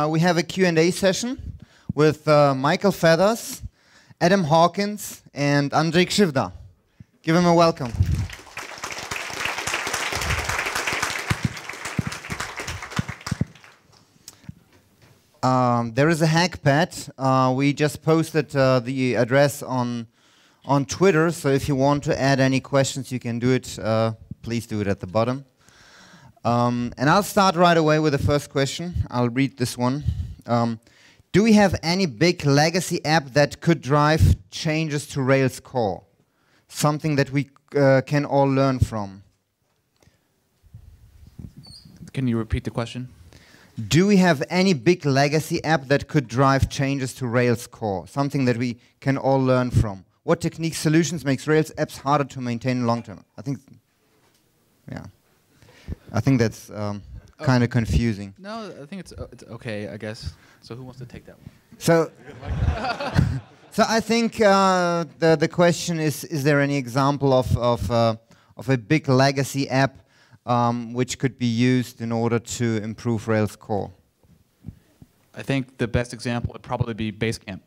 we have a Q&A session with Michael Feathers, Adam Hawkins, and Andrzej Krzywda. Give him a welcome. There is a hackpad. We just posted the address on Twitter, so if you want to add any questions, you can do it. Please do it at the bottom. And I'll start right away with the first question. I'll read this one. Do we have any big legacy app that could drive changes to Rails core? Something that we can all learn from. Can you repeat the question? Do we have any big legacy app that could drive changes to Rails core? Something that we can all learn from. What technique solutions makes Rails apps harder to maintain long term? I think, yeah. I think that's kind of confusing. No, I think it's okay, I guess. So who wants to take that one? So, so I think the question is there any example of a big legacy app which could be used in order to improve Rails core? I think the best example would probably be Basecamp.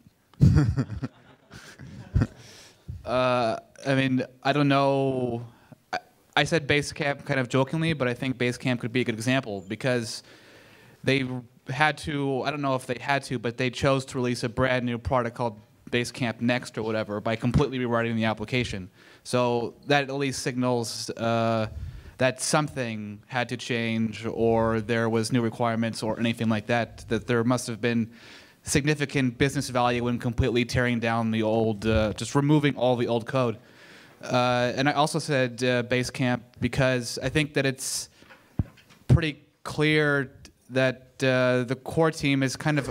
I mean, I don't know. I said Basecamp kind of jokingly, but I think Basecamp could be a good example because they had to, I don't know if they had to, but they chose to release a brand new product called Basecamp Next or whatever by completely rewriting the application. So that at least signals that something had to change or there was new requirements or anything like that, that there must have been significant business value in completely tearing down the old, just removing all the old code. And I also said Basecamp because I think that it's pretty clear that the core team is kind of,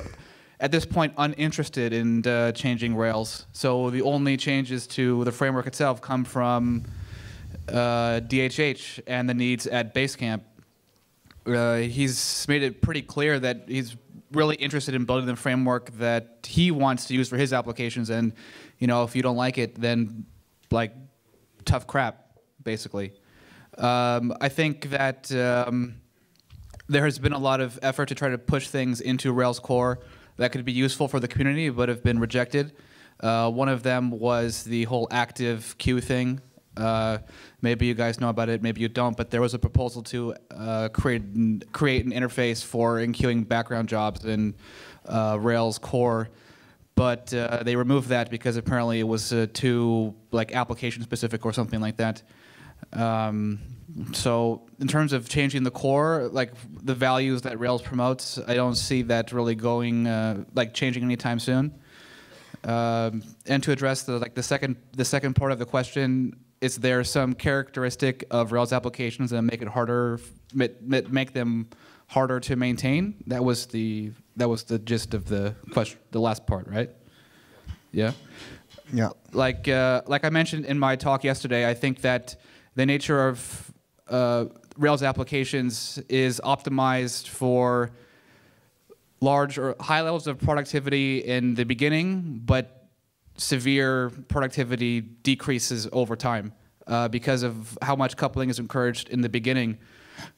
at this point, uninterested in changing Rails. So the only changes to the framework itself come from DHH and the needs at Basecamp. He's made it pretty clear that he's really interested in building the framework that he wants to use for his applications. And if you don't like it, then like tough crap, basically. I think that there has been a lot of effort to try to push things into Rails core that could be useful for the community, but have been rejected. One of them was the whole active queue thing. Maybe you guys know about it, maybe you don't, but there was a proposal to create an interface for enqueuing background jobs in Rails core, but they removed that because apparently it was too application specific or something like that. So in terms of changing the core, the values that Rails promotes, I don't see that really going changing anytime soon. And to address the second part of the question, is there some characteristic of Rails applications that make it harder, make them harder to maintain? That was the gist of the question, the last part, right? Yeah. Yeah. Like I mentioned in my talk yesterday, I think that the nature of Rails applications is optimized for large or high levels of productivity in the beginning, but severe productivity decreases over time because of how much coupling is encouraged in the beginning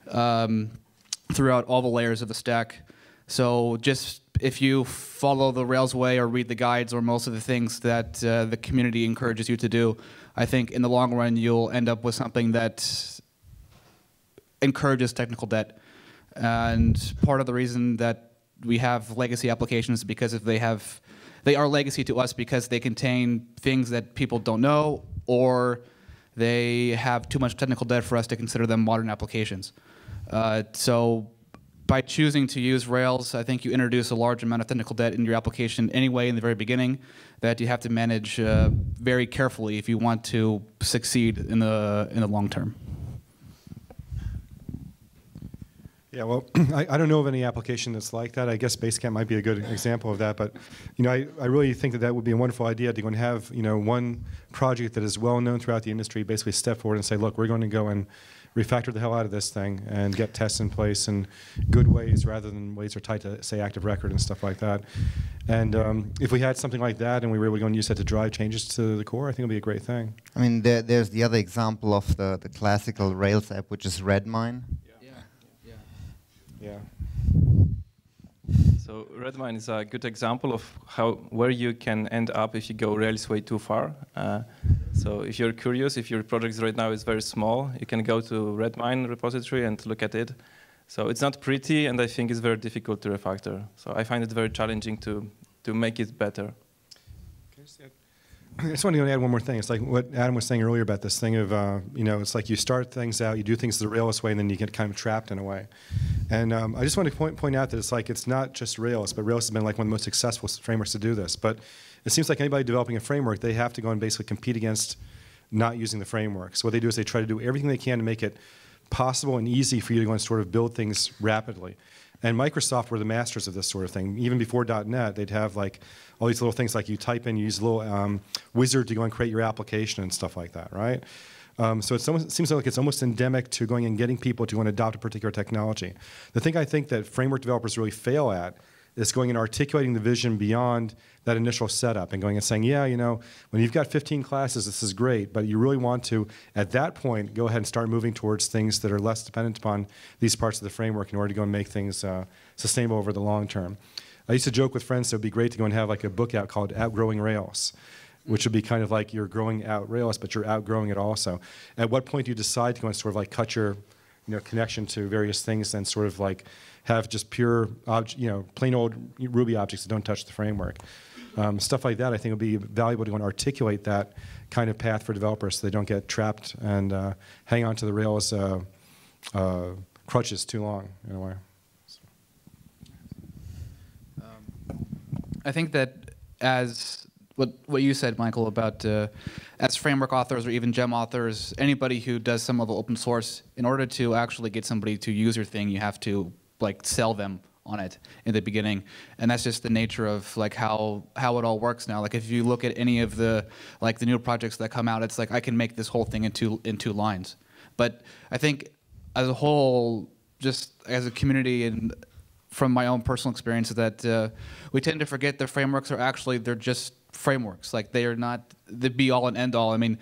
throughout all the layers of the stack. So just if you follow the Rails way or read the guides or most of the things that the community encourages you to do, I think in the long run you'll end up with something that encourages technical debt. And part of the reason that we have legacy applications is because if they are legacy to us because they contain things that people don't know, or they have too much technical debt for us to consider them modern applications. So by choosing to use Rails, I think you introduce a large amount of technical debt in your application anyway in the very beginning that you have to manage very carefully if you want to succeed in the long term. Yeah, well, I don't know of any application that's like that. I guess Basecamp might be a good example of that. But I really think that would be a wonderful idea to go and have one project that is well known throughout the industry basically step forward and say, look, we're going to go and refactor the hell out of this thing and get tests in place in good ways rather than ways that are tied to, say, active record and stuff like that. And if we had something like that and we were able to go and use that to drive changes to the core, I think it would be a great thing. I mean, there's the other example of the classical Rails app, which is Redmine. Yeah. So Redmine is a good example of where you can end up if you go Rails way too far. So if you're curious, if your project right now is very small, you can go to Redmine repository and look at it. So it's not pretty, and I think it's very difficult to refactor. So I find it very challenging to make it better. I just want to add one more thing. It's like what Adam was saying earlier about this thing of, it's like you start things out, you do things the Rails way, and then you get kind of trapped in a way. And I just want to point out that it's not just Rails, but Rails has been like one of the most successful frameworks to do this. But it seems like anybody developing a framework, they have to go and basically compete against not using the framework. So what they do is they try to do everything they can to make it possible and easy for you to go and sort of build things rapidly. And Microsoft were the masters of this sort of thing. Even before .NET, they'd have like all these little things like you type in, you use a little wizard to go and create your application and stuff like that, right? So it seems like it's almost endemic to going and getting people to go and adopt a particular technology. The thing I think that framework developers really fail at is going and articulating the vision beyond that initial setup and going and saying, yeah, when you've got 15 classes, this is great, but you really want to, at that point, go ahead and start moving towards things that are less dependent upon these parts of the framework in order to go and make things sustainable over the long term. I used to joke with friends that it would be great to go and have like a book out called Outgrowing Rails, which would be kind of like you're growing out Rails, but you're outgrowing it also. At what point do you decide to go and sort of like cut your connection to various things and sort of like have just pure, plain old Ruby objects that don't touch the framework? Stuff like that I think would be valuable to go and articulate that kind of path for developers so they don't get trapped and hang on to the Rails crutches too long in a way. I think that as what you said, Michael, about as framework authors or even gem authors, anybody who does some level of open source, in order to actually get somebody to use your thing, you have to like sell them on it in the beginning, and that's just the nature of like how it all works now. Like if you look at any of the new projects that come out, it's like I can make this whole thing in two lines. But I think as a whole, just as a community and from my own personal experience, that we tend to forget that frameworks they're just frameworks. Like they are not the be all and end all. I mean,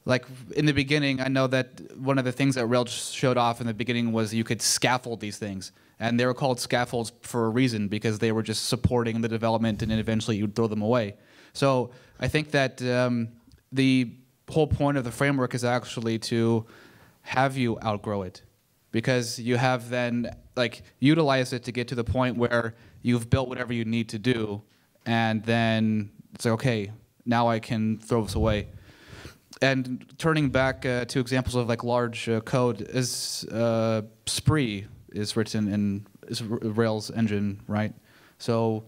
like in the beginning, I know that one of the things that Rails showed off in the beginning was you could scaffold these things. And they were called scaffolds for a reason, because they were just supporting the development, and then eventually you'd throw them away. So I think that the whole point of the framework is actually to have you outgrow it, because you have then utilize it to get to the point where you've built whatever you need to do, and then it's like, okay, now I can throw this away. And turning back to examples of large code, is Spree is written in Rails engine, right? So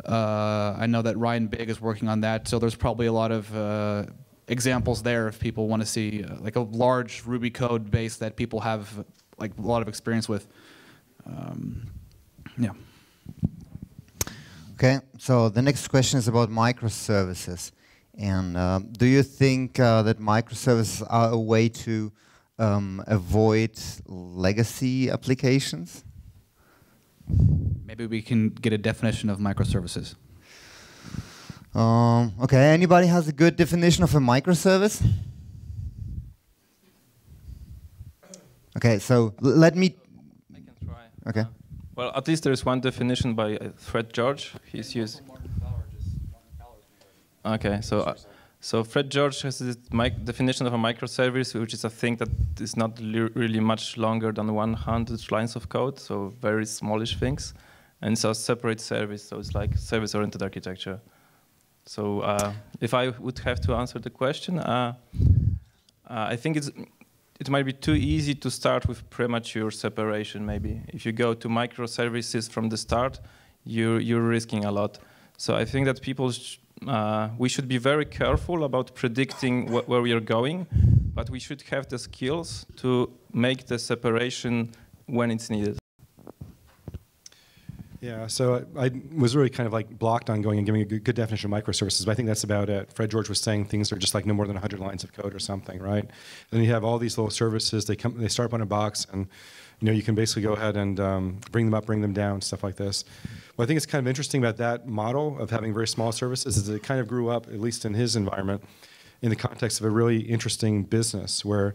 I know that Ryan Big is working on that. So there's probably a lot of examples there if people want to see a large Ruby code base that people have a lot of experience with. Yeah. Okay, so the next question is about microservices. And do you think that microservices are a way to avoid legacy applications? Maybe we can get a definition of microservices. Okay, anybody has a good definition of a microservice? Okay, so let me... I can try. Okay. Well, at least there's one definition by Fred George. He's used... Okay, so Fred George has this definition of a microservice, which is a thing that is not really much longer than 100 lines of code, so very smallish things. And it's a separate service, so it's like service-oriented architecture. So if I would have to answer the question, I think it might be too easy to start with premature separation, maybe. If you go to microservices from the start, you're risking a lot. So I think that we should be very careful about predicting where we are going, but we should have the skills to make the separation when it's needed. Yeah, so I was really kind of blocked on going and giving a good definition of microservices, but I think that's about it. Fred George was saying things are just no more than 100 lines of code or something, right? Then you have all these little services, they start up on a box, and you can basically go ahead and bring them up, bring them down, stuff like this. What I think is kind of interesting about that model of having very small services is that it kind of grew up, at least in his environment, in the context of a really interesting business where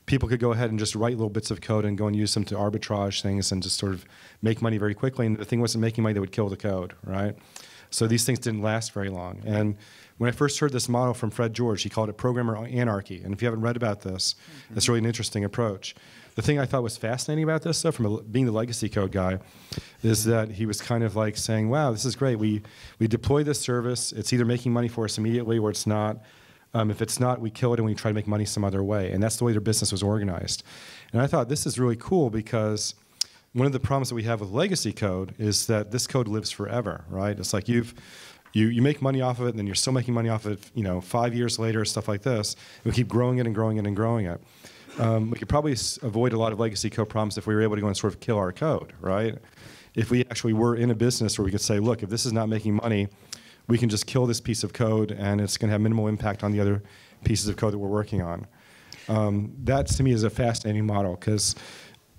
people could go ahead and just write little bits of code and go and use them to arbitrage things and just sort of make money very quickly. And the thing wasn't making money, they would kill the code, right? So these things didn't last very long. And when I first heard this model from Fred George, he called it programmer anarchy. And if you haven't read about this, it's really an interesting approach. The thing I thought was fascinating about this, though, from being the legacy code guy, is that he was kind of like saying, wow, this is great. We deploy this service. It's either making money for us immediately or it's not. If it's not, we kill it and we try to make money some other way. And that's the way their business was organized. And I thought this is really cool because one of the problems that we have with legacy code is that this code lives forever, right? It's like you make money off of it and then you're still making money off of it, 5 years later, stuff like this. And we keep growing it and growing it and growing it. We could probably avoid a lot of legacy code problems if we were able to go and sort of kill our code, right? If we actually were in a business where we could say, look, if this is not making money, we can just kill this piece of code and it's going to have minimal impact on the other pieces of code that we're working on. That to me is a fascinating model because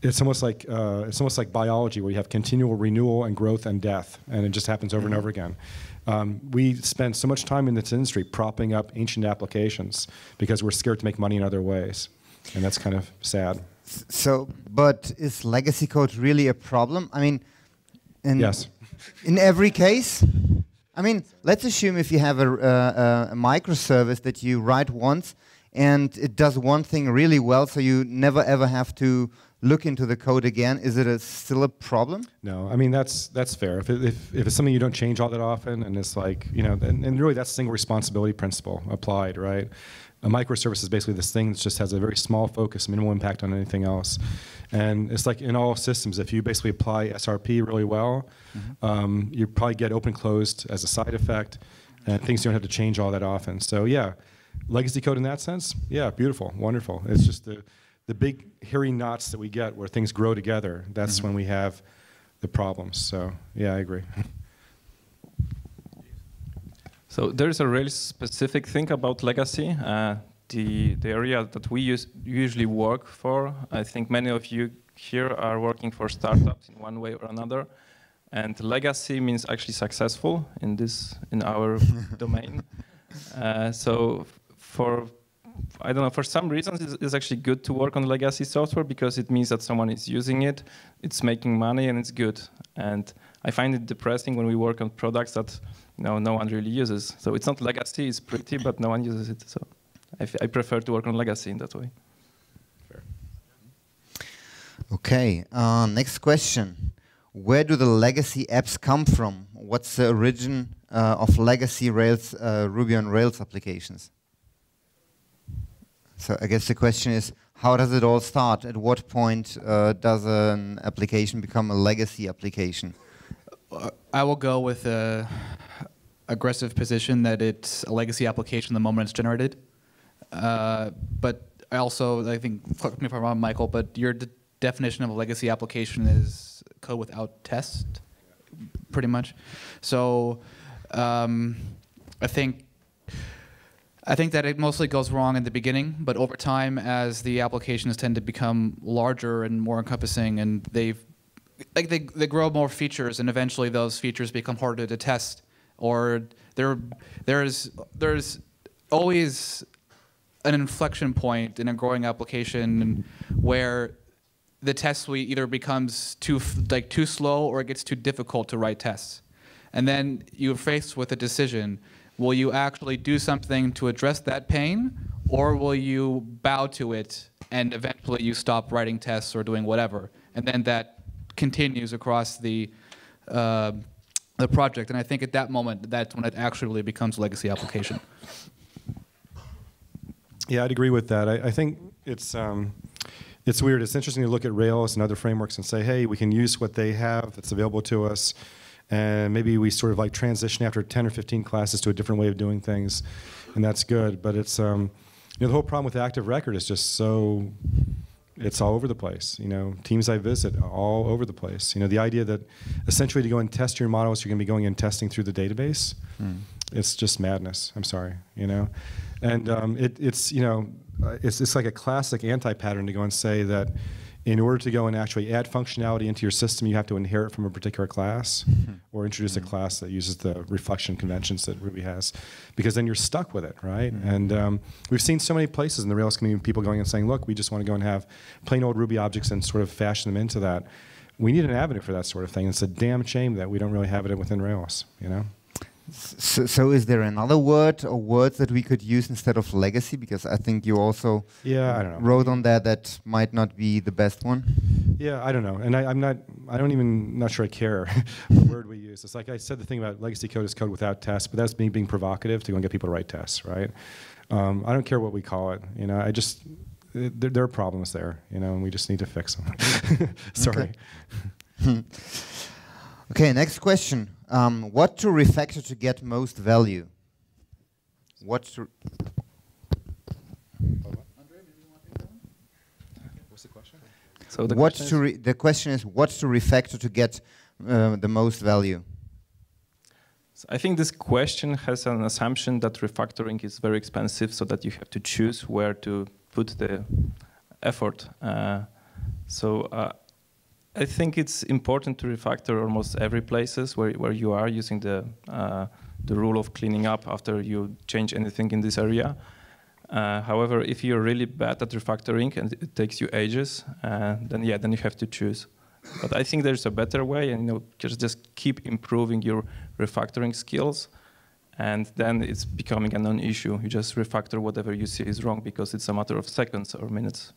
it's almost like biology where you have continual renewal and growth and death, and it just happens over and over again. We spend so much time in this industry propping up ancient applications because we're scared to make money in other ways, and that's kind of sad. So, but is legacy code really a problem? I mean, yes. In every case? I mean, let's assume if you have a microservice that you write once and it does one thing really well, so you never ever have to look into the code again. Is it still a problem? No, I mean that's fair. If it's something you don't change all that often, and it's like and really that's single responsibility principle applied, right? A microservice is basically this thing that just has a very small focus, minimal impact on anything else. And it's like in all systems, if you basically apply SRP really well, you probably get open closed as a side effect, and things you don't have to change all that often. So yeah, legacy code in that sense, yeah, beautiful, wonderful. It's just the big hairy knots that we get where things grow together. That's when we have the problems. So yeah, I agree. So there's a really specific thing about legacy. The area that we usually work for, I think many of you here are working for startups in one way or another. And legacy means actually successful in our domain. So for some reasons it's actually good to work on legacy software because it means that someone is using it, it's making money, and it's good. And I find it depressing when we work on products that no one really uses. So it's not legacy, it's pretty, but no one uses it. So I prefer to work on legacy in that way. Fair. Okay, next question. Where do the legacy apps come from? What's the origin of legacy Rails, Ruby on Rails applications? So I guess the question is, how does it all start? At what point does an application become a legacy application? I will go with a aggressive position that it's a legacy application the moment it's generated. But I also, I think, correct me if I'm wrong, Michael, but your definition of a legacy application is code without test, pretty much. So I think that it mostly goes wrong in the beginning, but over time, as the applications tend to become larger and more encompassing, and they grow more features, and eventually those features become harder to test, or there's always an inflection point in a growing application where the test suite either becomes too slow or it gets too difficult to write tests, and then you're faced with a decision. Will you actually do something to address that pain, or will you bow to it and eventually you stop writing tests or doing whatever? And then that continues across the project. And I think at that moment, that's when it actually really becomes a legacy application. Yeah, I'd agree with that. I think it's weird. It's interesting to look at Rails and other frameworks and say, hey, we can use what they have that's available to us. And maybe we sort of like transition after 10 or 15 classes to a different way of doing things, and that's good. But it's the whole problem with Active Record is just it's all over the place. Teams I visit all over the place. The idea that essentially to go and test your models, you're going to be going and testing through the database. It's just madness. I'm sorry. And it's like a classic anti-pattern to go and say that in order to go and actually add functionality into your system, you have to inherit from a particular class or introduce a class that uses the reflection conventions that Ruby has, because then you're stuck with it, right? And we've seen so many places in the Rails community, people going and saying, look, we just want to go and have plain old Ruby objects and sort of fashion them into that. We need an avenue for that sort of thing. It's a damn shame that we don't really have it within Rails, you know? So is there another word or words that we could use instead of legacy? Because I think you also I don't know. wrote on there that might not be the best one. Yeah, I don't know. And not sure I care what word we use. It's like I said, the thing about legacy code is code without tests, but that's me being provocative to go and get people to write tests, right? I don't care what we call it. You know, there are problems there, you know, and we just need to fix them. Sorry. Okay, next question. What to refactor to get most value? What's the question? So the question is what to refactor to get the most value? So I think this question has an assumption that refactoring is very expensive, so that you have to choose where to put the effort. I think it's important to refactor almost every places where you are using the rule of cleaning up after you change anything in this area. However, if you're really bad at refactoring and it takes you ages, then you have to choose. But I think there's a better way, and just keep improving your refactoring skills, and then it's becoming a non-issue. You just refactor whatever you see is wrong because it's a matter of seconds or minutes.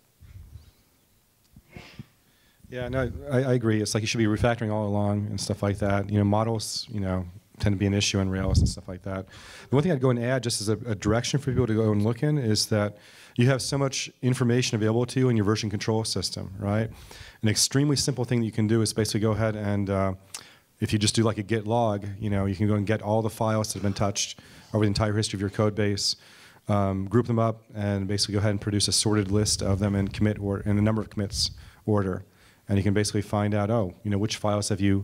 Yeah, no, I agree. It's like you should be refactoring all along and stuff like that. You know, models, you know, tend to be an issue in Rails and stuff like that. The one thing I'd go and add, just as a direction for people to go and look in, is that you have so much information available to you in your version control system, right? An extremely simple thing that you can do is basically go ahead and, if you just do like a git log, you know, you can go and get all the files that have been touched over the entire history of your code base, group them up, and basically go ahead and produce a sorted list of them in in a number of commits order. And you can basically find out, oh, you know, which files have you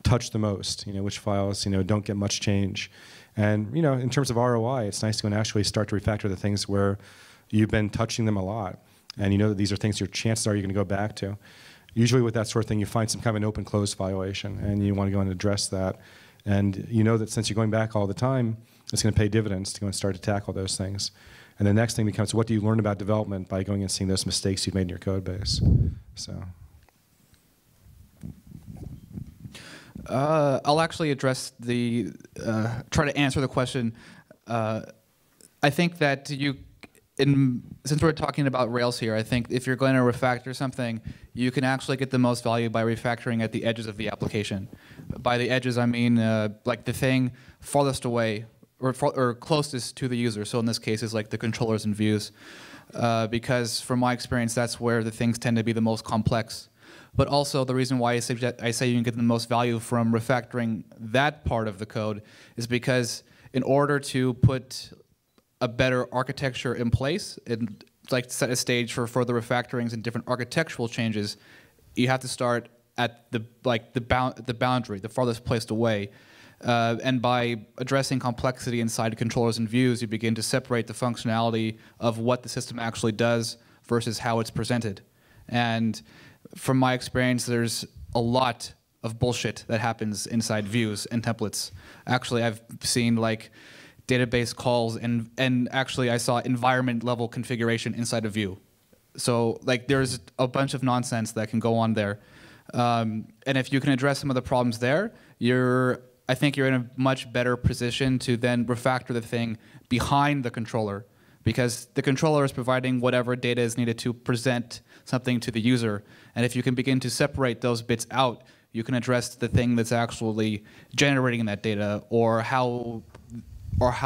touched the most? You know, which files, you know, don't get much change. And, you know, in terms of ROI, it's nice to go and actually start to refactor the things where you've been touching them a lot. And you know that these are things your chances are you're going to go back to. Usually with that sort of thing, you find some kind of an open-close violation, and you want to go and address that. And you know that since you're going back all the time, it's going to pay dividends to go and start to tackle those things. And the next thing becomes, what do you learn about development by going and seeing those mistakes you've made in your code base? So. I'll actually address try to answer the question. I think that since we're talking about Rails here, I think if you're going to refactor something, you can actually get the most value by refactoring at the edges of the application. By the edges, I mean like the thing farthest away or closest to the user. So in this case, it's like the controllers and views, because from my experience, that's where the things tend to be the most complex. But also the reason why I say you can get the most value from refactoring that part of the code is because in order to put a better architecture in place and like set a stage for further refactorings and different architectural changes, you have to start at the boundary, the farthest placed away. And by addressing complexity inside controllers and views, you begin to separate the functionality of what the system actually does versus how it's presented. And from my experience, there's a lot of bullshit that happens inside views and templates. Actually, I've seen like database calls and actually I saw environment level configuration inside a view. So like there's a bunch of nonsense that can go on there. And if you can address some of the problems there, I think you're in a much better position to then refactor the thing behind the controller, because the controller is providing whatever data is needed to present something to the user. And if you can begin to separate those bits out, you can address the thing that's actually generating that data, or how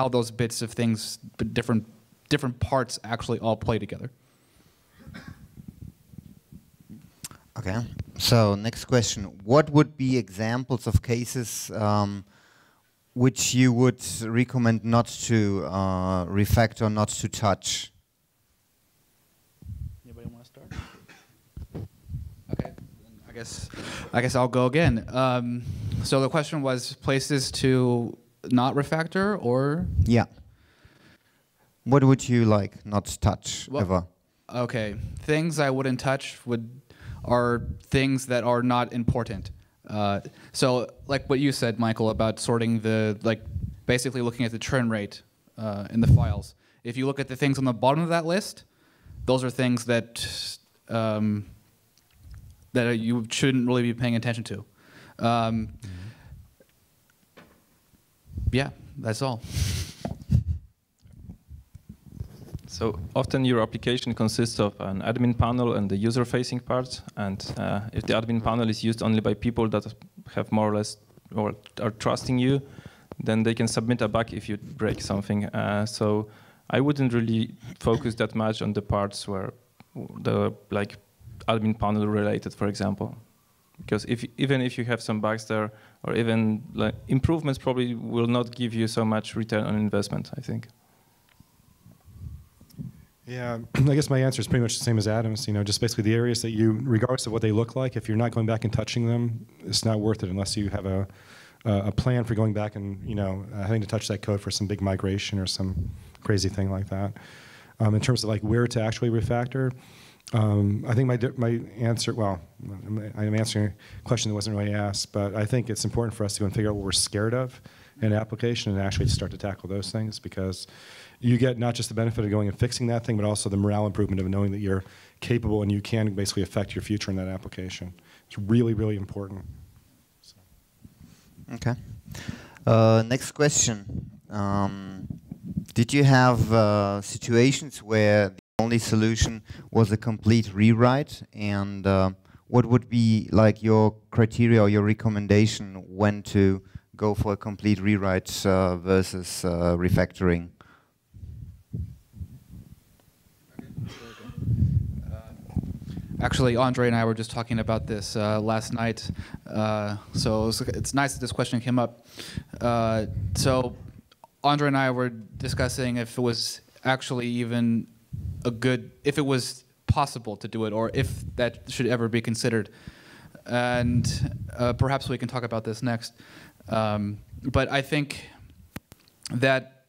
those bits of things, different parts actually all play together. Okay. So next question: what would be examples of cases which you would recommend not to refactor, not to touch? Anybody want to start? Okay. I guess I'll go again. So the question was places to not refactor, or? Yeah. What would you like not touch ever? Okay. Things I wouldn't touch are things that are not important. So like what you said, Michael, about sorting basically looking at the churn rate in the files. If you look at the things on the bottom of that list, those are things that you shouldn't really be paying attention to. Yeah, that's all. So often your application consists of an admin panel and the user-facing part. And if the admin panel is used only by people that have more or less or are trusting you, then they can submit a bug if you break something. So I wouldn't really focus that much on the parts where the admin panel related, for example, because even if you have some bugs there, or even improvements, probably will not give you so much return on investment, I think. Yeah, I guess my answer is pretty much the same as Adam's. Just basically the areas that regardless of what they look like, if you're not going back and touching them, it's not worth it unless you have a plan for going back and having to touch that code for some big migration or some crazy thing like that. In terms of where to actually refactor, I think my answer. Well, I'm answering a question that wasn't really asked, but I think it's important for us to go and figure out what we're scared of in an application and actually start to tackle those things, because you get not just the benefit of going and fixing that thing, but also the morale improvement of knowing that you're capable and you can basically affect your future in that application. It's really, really important. So. Okay. Next question. Did you have situations where the only solution was a complete rewrite? And what would be your criteria or your recommendation when to go for a complete rewrite versus refactoring? Actually, Andrzej and I were just talking about this last night, so it's nice that this question came up. So Andrzej and I were discussing if it was actually even if it was possible to do it, or if that should ever be considered. And perhaps we can talk about this next. But I think that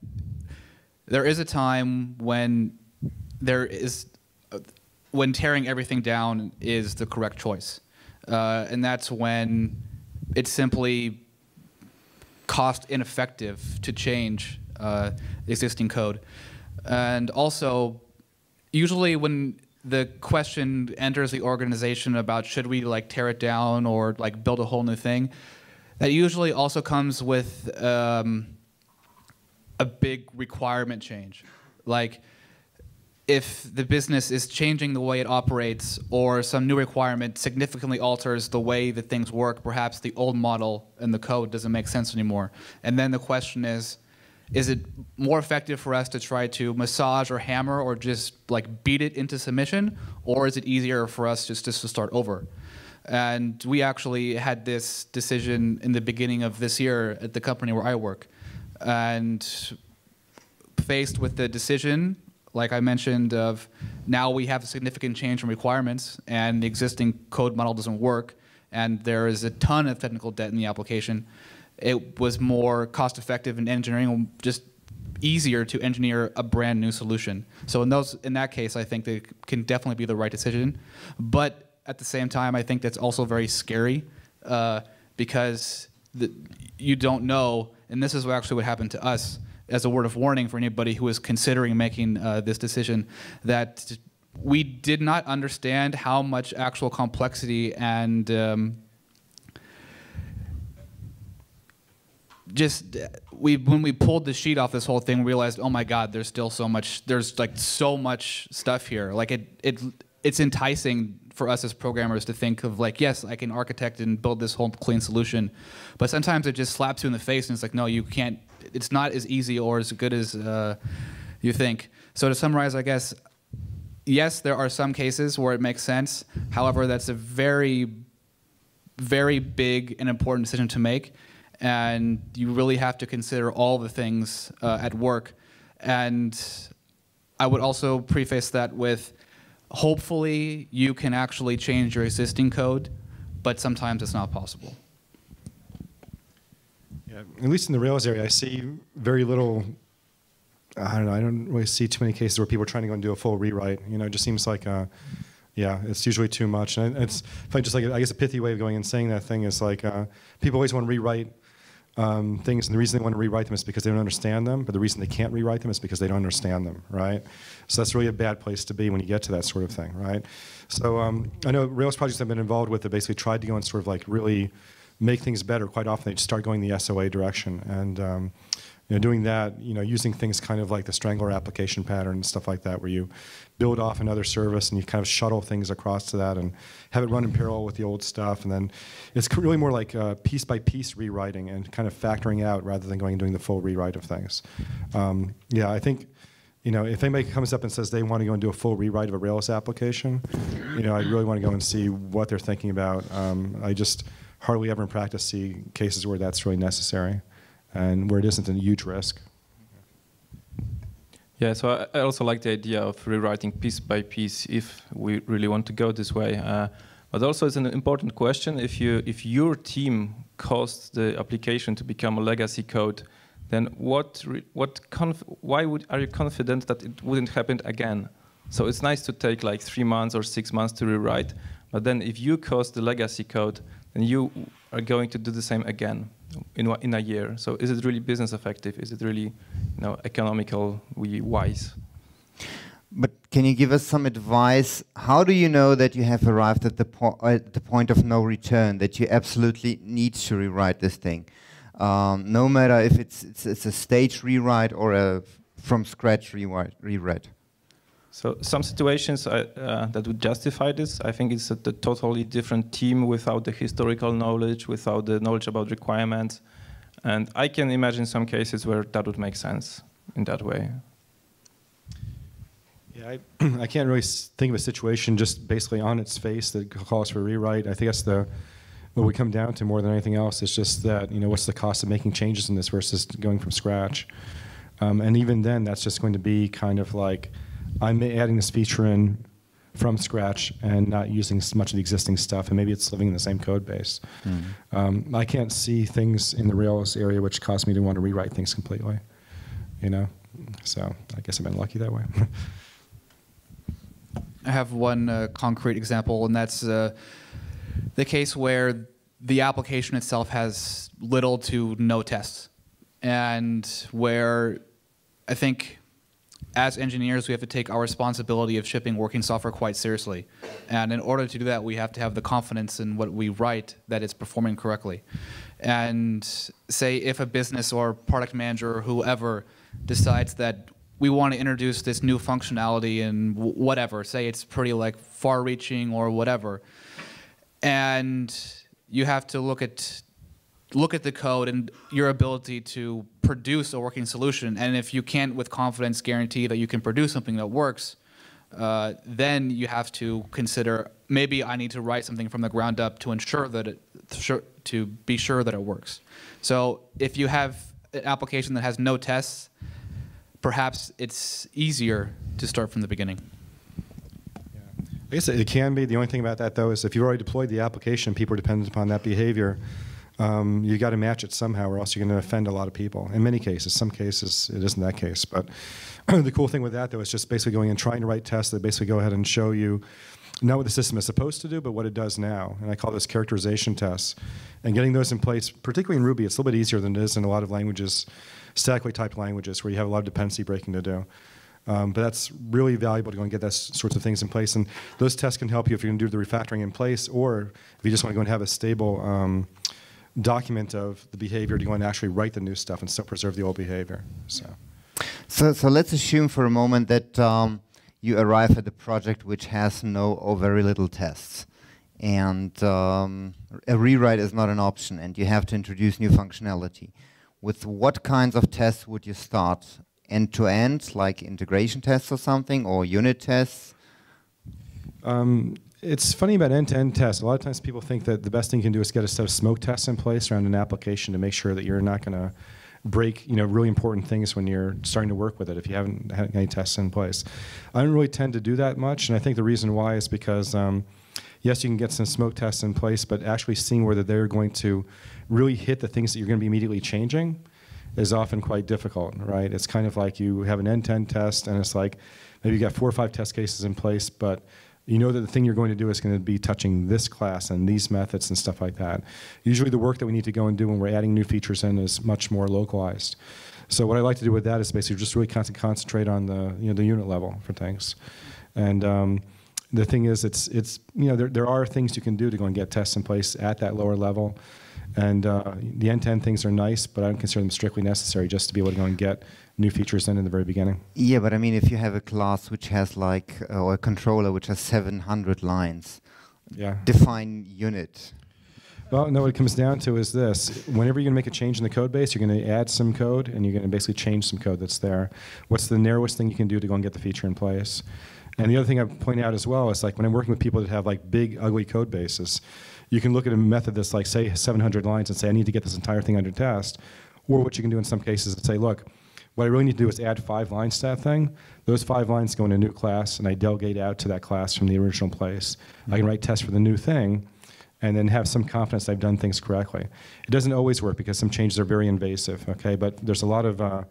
there is a time when when tearing everything down is the correct choice. And that's when it's simply cost ineffective to change existing code. And also, usually when the question enters the organization about should we tear it down or build a whole new thing, that usually also comes with a big requirement change. If the business is changing the way it operates, or some new requirement significantly alters the way that things work, perhaps the old model in the code doesn't make sense anymore. And then the question is it more effective for us to try to massage or hammer or just beat it into submission, or is it easier for us just to start over? And we actually had this decision in the beginning of this year at the company where I work. And faced with the decision, like I mentioned, of now we have a significant change in requirements and the existing code model doesn't work and there is a ton of technical debt in the application, it was more cost effective in engineering, just easier to engineer a brand new solution. So in that case, I think that it can definitely be the right decision. But at the same time, I think that's also very scary because you don't know, and this is actually what happened to us, as a word of warning for anybody who is considering making this decision, that we did not understand how much actual complexity and when we pulled the sheet off this whole thing, we realized, oh my God, there's still so much. There's so much stuff here. It's enticing for us as programmers to think of yes, I can architect and build this whole clean solution, but sometimes it just slaps you in the face and it's no, you can't. It's not as easy or as good as you think. So to summarize, I guess, yes, there are some cases where it makes sense. However, that's a very, very big and important decision to make. And you really have to consider all the things at work. And I would also preface that with, hopefully you can actually change your existing code, but sometimes it's not possible. Yeah, at least in the Rails area, I see very little. I don't know. I don't really see too many cases where people are trying to go and do a full rewrite. It just seems like Yeah, it's usually too much. And it's funny, just like, I guess a pithy way of going and saying that thing is like, people always want to rewrite things, and the reason they want to rewrite them is because they don't understand them, but the reason they can't rewrite them is because they don't understand them, right? So that's really a bad place to be when you get to that sort of thing, right? So I know Rails projects I've been involved with that basically tried to go and sort of like really make things better. Quite often they just start going the SOA direction, and doing that, using things kind of like the Strangler application pattern and stuff like that, where you build off another service and you kind of shuttle things across to that and have it run in parallel with the old stuff. And then it's really more like piece by piece rewriting and kind of factoring out rather than going and doing the full rewrite of things. Yeah, I think, if anybody comes up and says they want to go and do a full rewrite of a Rails application, I really want to go and see what they're thinking about. I just hardly ever in practice see cases where that's really necessary and where it isn't a huge risk. Yeah, so I also like the idea of rewriting piece by piece if we really want to go this way. But also it's an important question. If your team caused the application to become a legacy code, then why are you confident that it wouldn't happen again? So it's nice to take like 3 months or 6 months to rewrite, but then if you caused the legacy code, then you are going to do the same again in a year. So is it really business effective? Is it really economically wise? But can you give us some advice? How do you know that you have arrived at the point of no return, that you absolutely need to rewrite this thing? No matter if it's a stage rewrite or a from scratch rewrite. So some situations that would justify this, I think it's a totally different team without the historical knowledge, without the knowledge about requirements. And I can imagine some cases where that would make sense in that way. Yeah, I can't really think of a situation just basically on its face that calls for a rewrite. I think that's what we come down to more than anything else. It's just that, what's the cost of making changes in this versus going from scratch? And even then, that's just going to be kind of like, I'm adding this feature in from scratch and not using much of the existing stuff, and maybe it's living in the same code base. Mm-hmm. I can't see things in the Rails area which cause me to want to rewrite things completely, So I guess I've been lucky that way. I have one concrete example, and that's the case where the application itself has little to no tests, and where I think as engineers, we have to take our responsibility of shipping working software quite seriously. And in order to do that, we have to have the confidence in what we write that it's performing correctly. And say if a business or product manager or whoever decides that we want to introduce this new functionality and whatever, say it's pretty like far-reaching or whatever, and you have to look at the code and your ability to produce a working solution. And if you can't with confidence guarantee that you can produce something that works, then you have to consider, maybe I need to write something from the ground up to ensure that to be sure that it works. So if you have an application that has no tests, perhaps it's easier to start from the beginning. Yeah. I guess it can be. The only thing about that, though, is if you've already deployed the application, people are dependent upon that behavior. You got to match it somehow, or else you're going to offend a lot of people. In many cases, some cases it isn't that case. But the cool thing with that, though, is just basically going and trying to write tests that basically go ahead and show you not what the system is supposed to do, but what it does now. And I call this characterization tests. And getting those in place, particularly in Ruby, it's a little bit easier than it is in a lot of languages, statically typed languages, where you have a lot of dependency breaking to do. But that's really valuable to go and get those sorts of things in place. And those tests can help you if you're going to do the refactoring in place, or if you just want to go and have a stable document of the behavior to go and actually write the new stuff and still preserve the old behavior. So let's assume for a moment that you arrive at a project which has no or very little tests, and a rewrite is not an option, and you have to introduce new functionality. With what kinds of tests would you start? End-to-end, like integration tests or something, or unit tests? It's funny about end-to-end tests. A lot of times people think that the best thing you can do is get a set of smoke tests in place around an application to make sure that you're not going to break really important things when you're starting to work with it if you haven't had any tests in place. I don't really tend to do that much, and I think the reason why is because, yes, you can get some smoke tests in place, but actually seeing whether they're going to really hit the things that you're going to be immediately changing is often quite difficult, right? It's kind of like you have an end-to-end test, and it's like maybe you got 4 or 5 test cases in place, but You know that the thing you're going to do is going to be touching this class and these methods and stuff like that. Usually the work that we need to go and do when we're adding new features in is much more localized. So what I like to do with that is basically just really concentrate on the the unit level for things. And the thing is, there are things you can do to go and get tests in place at that lower level. And the end-to-end things are nice, but I don't consider them strictly necessary just to be able to go and get new features in the very beginning. Yeah, but I mean, if you have a class which has like, or a controller which has 700 lines, yeah. define unit. Well, no, what it comes down to is this. Whenever you're going to make a change in the code base, you're going to add some code, and you're going to basically change some code that's there. What's the narrowest thing you can do to go and get the feature in place? And the other thing I point out as well is like when I'm working with people that have like big, ugly code bases, you can look at a method that's like, say, 700 lines and say, I need to get this entire thing under test. Or what you can do in some cases is say, look, what I really need to do is add 5 lines to that thing. Those 5 lines go in a new class, and I delegate out to that class from the original place. I can write tests for the new thing, and then have some confidence I've done things correctly. It doesn't always work because some changes are very invasive, okay? But there's a lot of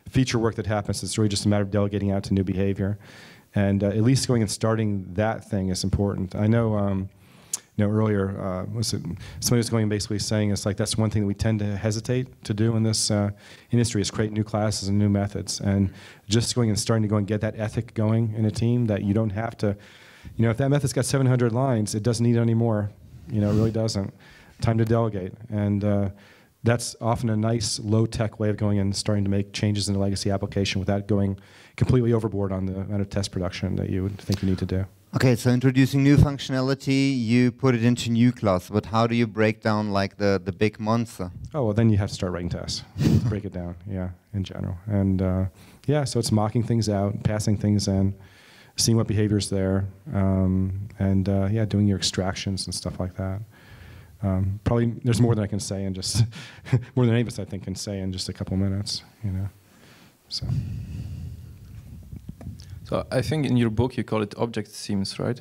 feature work that happens. It's really just a matter of delegating out to new behavior. And at least going and starting that thing is important. I know earlier, somebody was going basically saying it's like that's one thing that we tend to hesitate to do in this industry is create new classes and new methods. And just going and starting to go and get that ethic going in a team that you don't have to, if that method's got 700 lines, it doesn't need any more. It really doesn't. Time to delegate. And that's often a nice low-tech way of going and starting to make changes in the legacy application without going completely overboard on the amount of test production that you would think you need to do. Okay, so introducing new functionality, you put it into new class, but how do you break down like the big monster? Oh, well, then you have to start writing tests to break it down, yeah, in general. And so it's mocking things out, passing things in, seeing what behavior's there, doing your extractions and stuff like that. Probably there's more than I can say in just, more than any of us I think can say in just a couple minutes, So I think in your book you call it object seams, right?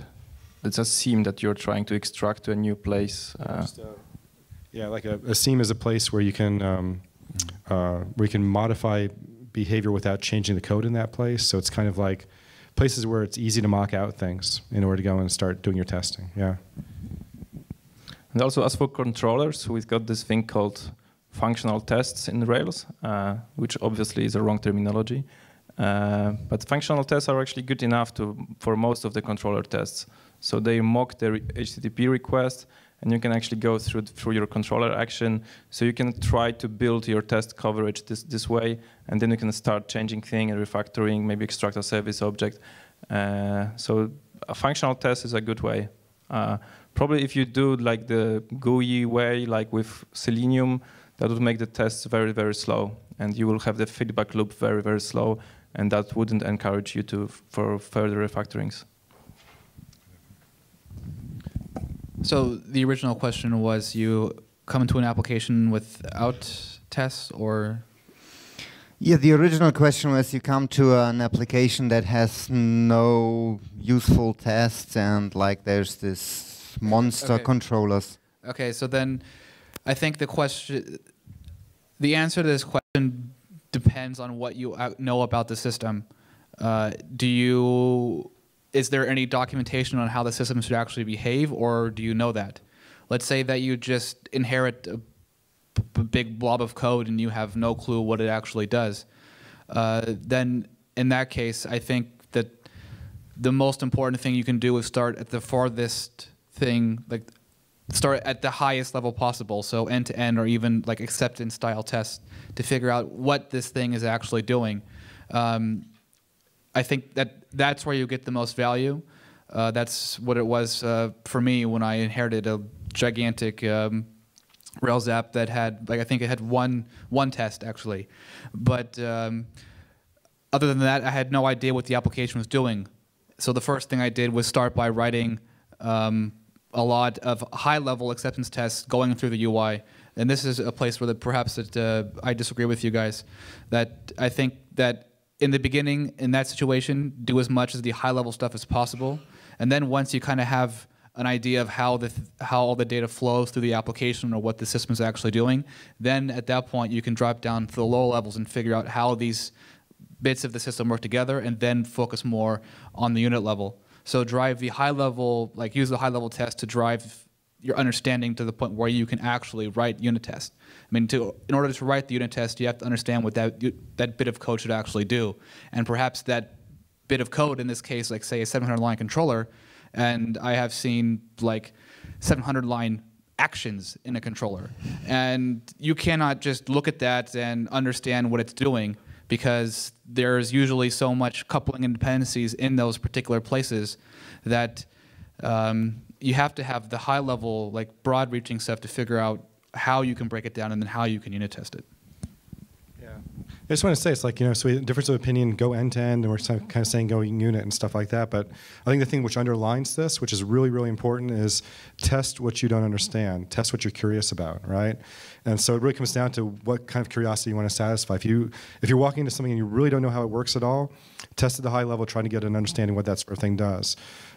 It's a seam that you're trying to extract to a new place. Like a seam is a place where you can modify behavior without changing the code in that place. So it's kind of like places where it's easy to mock out things in order to go and start doing your testing. Yeah. And also as for controllers, we've got this thing called functional tests in Rails, which obviously is a wrong terminology. But functional tests are actually good enough for most of the controller tests. So they mock the HTTP request, and you can actually go through your controller action. So you can try to build your test coverage this way, and then you can start changing things and refactoring, maybe extract a service object. So a functional test is a good way. Probably if you do like the GUI way, like with Selenium, that would make the tests very, very slow, and you will have the feedback loop very, very slow, and that wouldn't encourage you for further refactorings. So the original question was, you come into an application without tests, or? Yeah, the original question was you come to an application that has no useful tests, and like there's this monster controllers. Okay, so then I think the answer to this question depends on what you know about the system. Is there any documentation on how the system should actually behave, or do you know that? Let's say that you just inherit a big blob of code and you have no clue what it actually does. Then in that case, I think that the most important thing you can do is start at the farthest thing, like start at the highest level possible, so end-to-end or even like acceptance style tests to figure out what this thing is actually doing. I think that's where you get the most value. That's what it was for me when I inherited a gigantic Rails app that had, like, I think it had one test actually. But other than that, I had no idea what the application was doing. So the first thing I did was start by writing a lot of high-level acceptance tests going through the UI. And this is a place where perhaps I disagree with you guys. That I think that in the beginning, in that situation, do as much as the high-level stuff as possible. And then once you kind of have an idea of how all the data flows through the application or what the system is actually doing, then at that point you can drop down to the lower levels and figure out how these bits of the system work together, and then focus more on the unit level. So drive the high level, like use the high level test to drive your understanding to the point where you can actually write unit tests. I mean, in order to write the unit test, you have to understand what that bit of code should actually do. And perhaps that bit of code, in this case, like say a 700-line controller, and I have seen like 700-line actions in a controller. And you cannot just look at that and understand what it's doing, because there's usually so much coupling and dependencies in those particular places that you have to have the high level, like broad reaching stuff to figure out how you can break it down and then how you can unit test it. Yeah, I just want to say, it's like, so we difference of opinion, go end to end, and we're kind of saying go unit and stuff like that. But I think the thing which underlines this, which is really, really important, is test what you don't understand, test what you're curious about, right? And so it really comes down to what kind of curiosity you want to satisfy. If you're walking into something and you really don't know how it works at all, test at the high level, trying to get an understanding what that sort of thing does.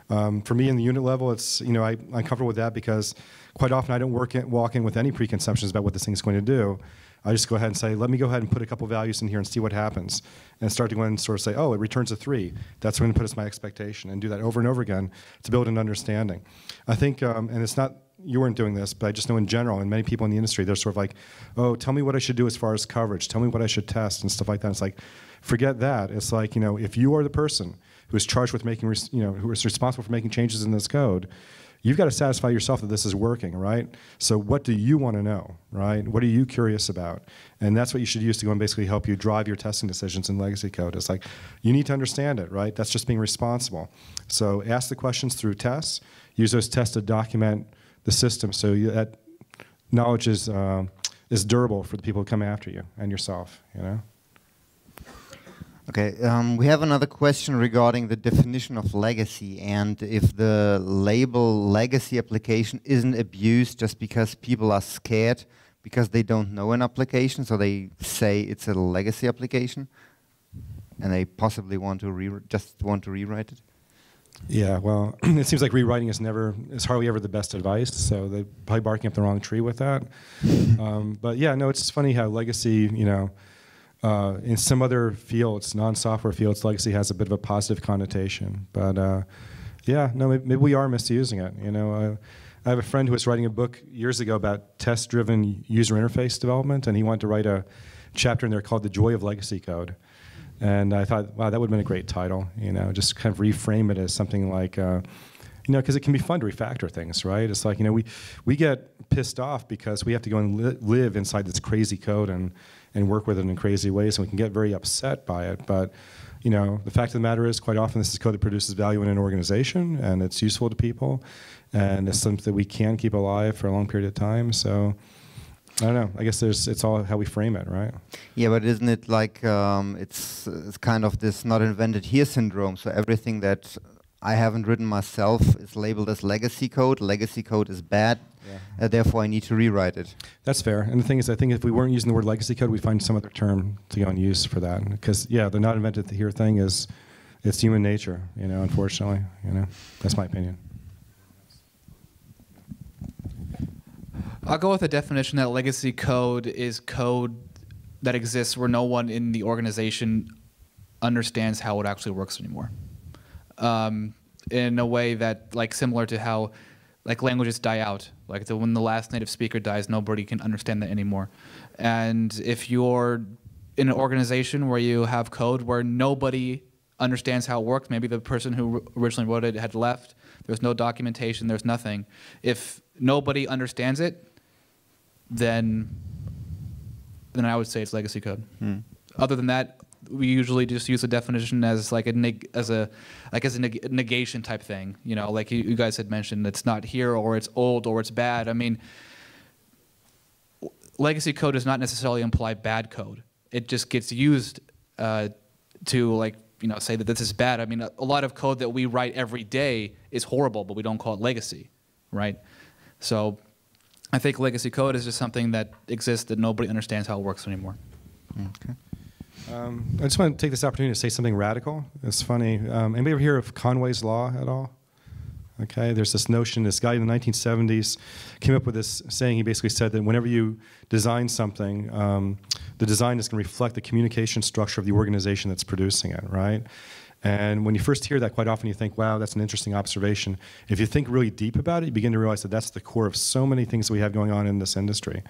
For me, in the unit level, it's I'm comfortable with that, because quite often I don't walk in with any preconceptions about what this thing's going to do. I just go ahead and say, let me go ahead and put a couple values in here and see what happens, and start to go and sort of say, oh, it returns a 3. That's going to put as my expectation, and do that over and over again to build an understanding. I think, and it's not, you weren't doing this, but I just know in general, and many people in the industry, they're sort of like, oh, tell me what I should do as far as coverage. Tell me what I should test and stuff like that. It's like, forget that. It's like, if you are the person who is charged with making, who is responsible for making changes in this code, you've got to satisfy yourself that this is working, right? So what do you want to know, right? What are you curious about? And that's what you should use to go and basically help you drive your testing decisions in legacy code. It's like, you need to understand it, right? That's just being responsible. So ask the questions through tests. Use those tests to document the system, so that knowledge is durable for the people who come after you and yourself, Okay, we have another question regarding the definition of legacy, and if the label legacy application isn't abused just because people are scared because they don't know an application, so they say it's a legacy application, and they possibly want to just want to rewrite it. Yeah, well, it seems like rewriting is hardly ever the best advice, so they're probably barking up the wrong tree with that. But yeah, no, it's funny how legacy, in some other fields, non-software fields, legacy has a bit of a positive connotation. But yeah, no, maybe we are misusing it. I have a friend who was writing a book years ago about test-driven user interface development, and he wanted to write a chapter in there called "The Joy of Legacy Code." And I thought, wow, that would have been a great title. Just kind of reframe it as something like, because it can be fun to refactor things, right? It's like, we get pissed off because we have to go and live inside this crazy code and work with it in crazy ways, and we can get very upset by it. But, the fact of the matter is, quite often this is code that produces value in an organization, and it's useful to people, and it's something that we can keep alive for a long period of time. So, I don't know. I guess it's all how we frame it, right? Yeah, but isn't it like it's kind of this not invented here syndrome? So everything that I haven't written myself is labeled as legacy code. Legacy code is bad, therefore I need to rewrite it. That's fair. And the thing is, I think if we weren't using the word legacy code, we'd find some other term to go and use for that. Because yeah, the not invented here thing it's human nature. Unfortunately, that's my opinion. I'll go with the definition that legacy code is code that exists where no one in the organization understands how it actually works anymore. In a way that, like, similar to how, like, languages die out. Like, when the last native speaker dies, nobody can understand that anymore. And if you're in an organization where you have code where nobody understands how it works, maybe the person who originally wrote it had left, there's no documentation, there's nothing. If nobody understands it, then I would say it's legacy code. Other than that, we usually just use the definition as like a negation type thing. Like you guys had mentioned, it's not here, or it's old, or it's bad. I mean, legacy code does not necessarily imply bad code. It just gets used to say that this is bad. I mean, a lot of code that we write every day is horrible, but we don't call it legacy, right? So I think legacy code is just something that exists that nobody understands how it works anymore. Okay. I just want to take this opportunity to say something radical. It's funny. Anybody ever hear of Conway's law at all? Okay, there's this notion, this guy in the 1970s came up with this saying. He basically said that whenever you design something, the design is going to reflect the communication structure of the organization that's producing it, right? And when you first hear that, quite often you think, wow, that's an interesting observation. If you think really deep about it, you begin to realize that that's the core of so many things that we have going on in this industry.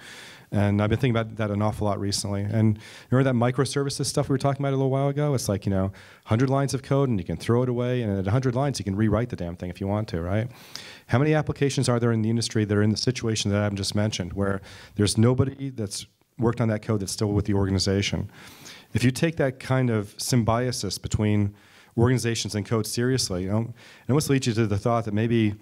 And I've been thinking about that an awful lot recently. And remember that microservices stuff we were talking about a little while ago? It's like, 100 lines of code and you can throw it away, and at 100 lines you can rewrite the damn thing if you want to, right? How many applications are there in the industry that are in the situation that I've just mentioned, where there's nobody that's worked on that code that's still with the organization? If you take that kind of symbiosis between organizations and code seriously, it almost leads you to the thought that maybe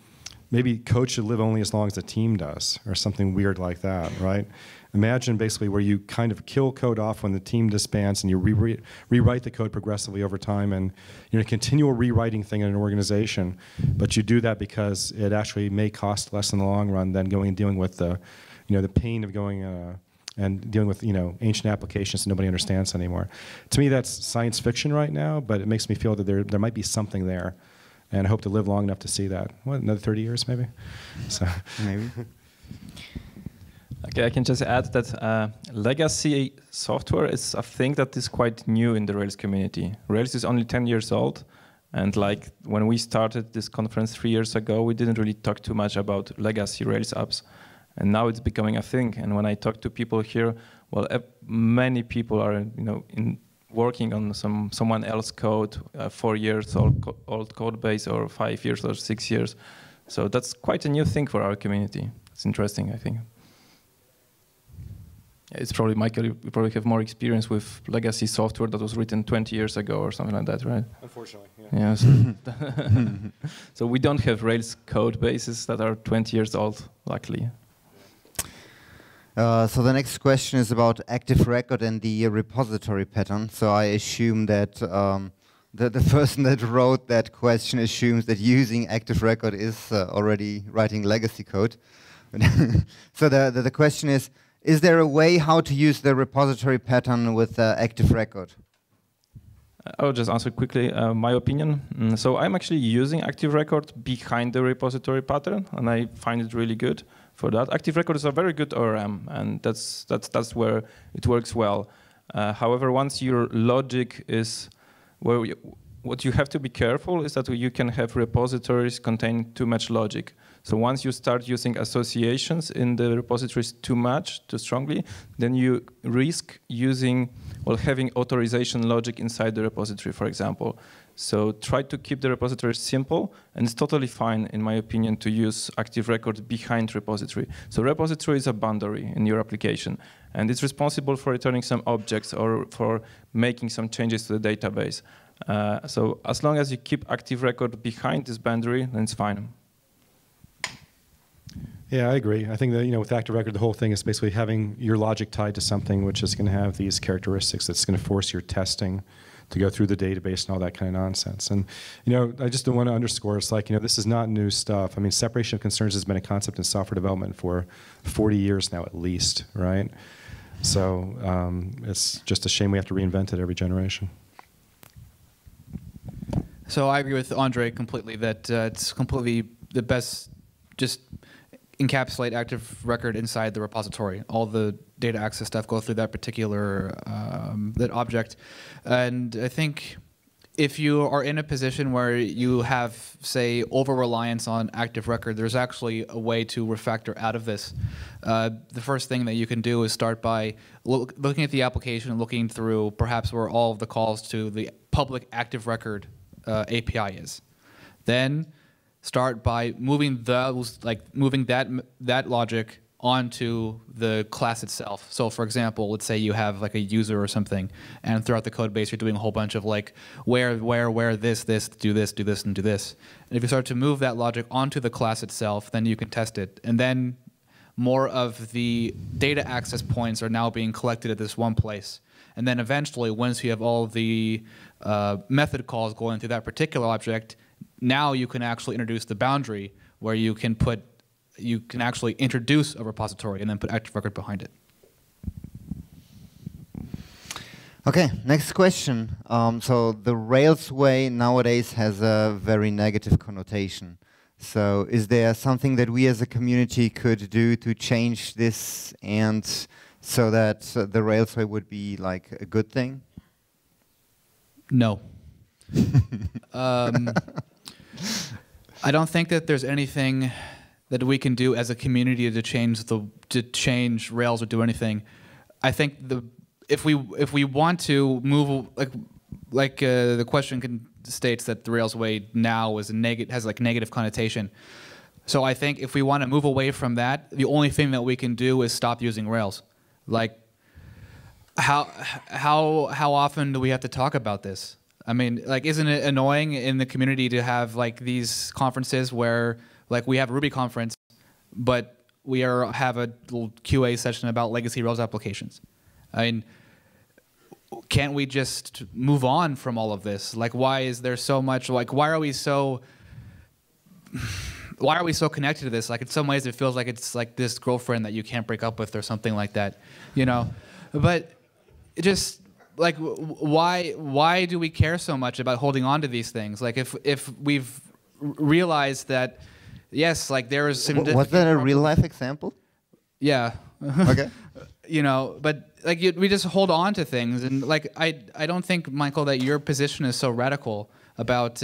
code should live only as long as the team does, or something weird like that, right? Imagine basically where you kind of kill code off when the team disbands, and you rewrite the code progressively over time, and a continual rewriting thing in an organization. But you do that because it actually may cost less in the long run than going and dealing with the pain of going and dealing with ancient applications that nobody understands anymore. To me, that's science fiction right now, but it makes me feel that there might be something there. And I hope to live long enough to see that. What, another 30 years maybe? So maybe. Okay, I can just add that legacy software is a thing that is quite new in the Rails community. Rails is only 10 years old, and like when we started this conference 3 years ago, we didn't really talk too much about legacy Rails apps. And now it's becoming a thing. And when I talk to people here, well, many people are working on someone else's code, 4 years old code base, or 5 years or 6 years. So that's quite a new thing for our community. It's interesting, I think. It's probably, Michael, you probably have more experience with legacy software that was written 20 years ago or something like that, right? Unfortunately, yeah. So we don't have Rails code bases that are 20 years old, luckily. So the next question is about active record and the repository pattern. So I assume that the person that wrote that question assumes that using active record is already writing legacy code. So the question is there a way how to use the repository pattern with active record? I'll just answer quickly my opinion. So I'm actually using active record behind the repository pattern, and I find it really good for that. Active record is a very good ORM, and that's where it works well. However, once your logic is what you have to be careful is that you can have repositories contain too much logic. So once you start using associations in the repositories too strongly, then you risk having authorization logic inside the repository, for example. So try to keep the repository simple, and it's totally fine, in my opinion, to use active record behind repository. So repository is a boundary in your application, and it's responsible for returning some objects or for making some changes to the database. So as long as you keep active record behind this boundary, then it's fine. Yeah, I agree. I think that with active record, the whole thing is basically having your logic tied to something which is going to have these characteristics that's going to force your testing to go through the database and all that kind of nonsense. And I just want to underscore, it's like this is not new stuff. I mean, separation of concerns has been a concept in software development for 40 years now, at least, right? So it's just a shame we have to reinvent it every generation. So I agree with Andrzej completely that it's completely the best. Just encapsulate active record inside the repository. All the data access stuff go through that particular that object. And I think if you are in a position where you have, say, over-reliance on active record, there's actually a way to refactor out of this. The first thing that you can do is start by looking at the application and looking through perhaps where all of the calls to the public active record API is. Then start by moving that logic onto the class itself. So for example, let's say you have like a user or something, and throughout the code base you're doing a whole bunch of like where this, do this, and do this. And if you start to move that logic onto the class itself, then you can test it. And then more of the data access points are now being collected at this one place. And then eventually, once you have all the method calls going through that particular object, now you can actually introduce the boundary where you can actually introduce a repository and then put active record behind it. Okay, next question. So the Rails way nowadays has a very negative connotation. So is there something that we as a community could do to change this and so that the Rails way would be like a good thing? No. I don't think that there's anything that we can do as a community to change Rails or do anything. I think if we want to move the question states that the Rails way now is has like negative connotation. So I think if we want to move away from that, the only thing that we can do is stop using Rails. Like, how often do we have to talk about this? I mean, like, isn't it annoying in the community to have like these conferences where like we have a Ruby conference, but we have a little QA session about legacy Rails applications? I mean, can't we just move on from all of this? Like, why is there so much? Like, why are we so connected to this? Like, in some ways, it feels like it's like this girlfriend that you can't break up with or something like that, you know? But it just, like, why do we care so much about holding on to these things? Like, if we've realized that, yes, like there is some... Was that a real-life example? Yeah. Okay. You know, but like we just hold on to things, and like I don't think, Michael, that your position is so radical about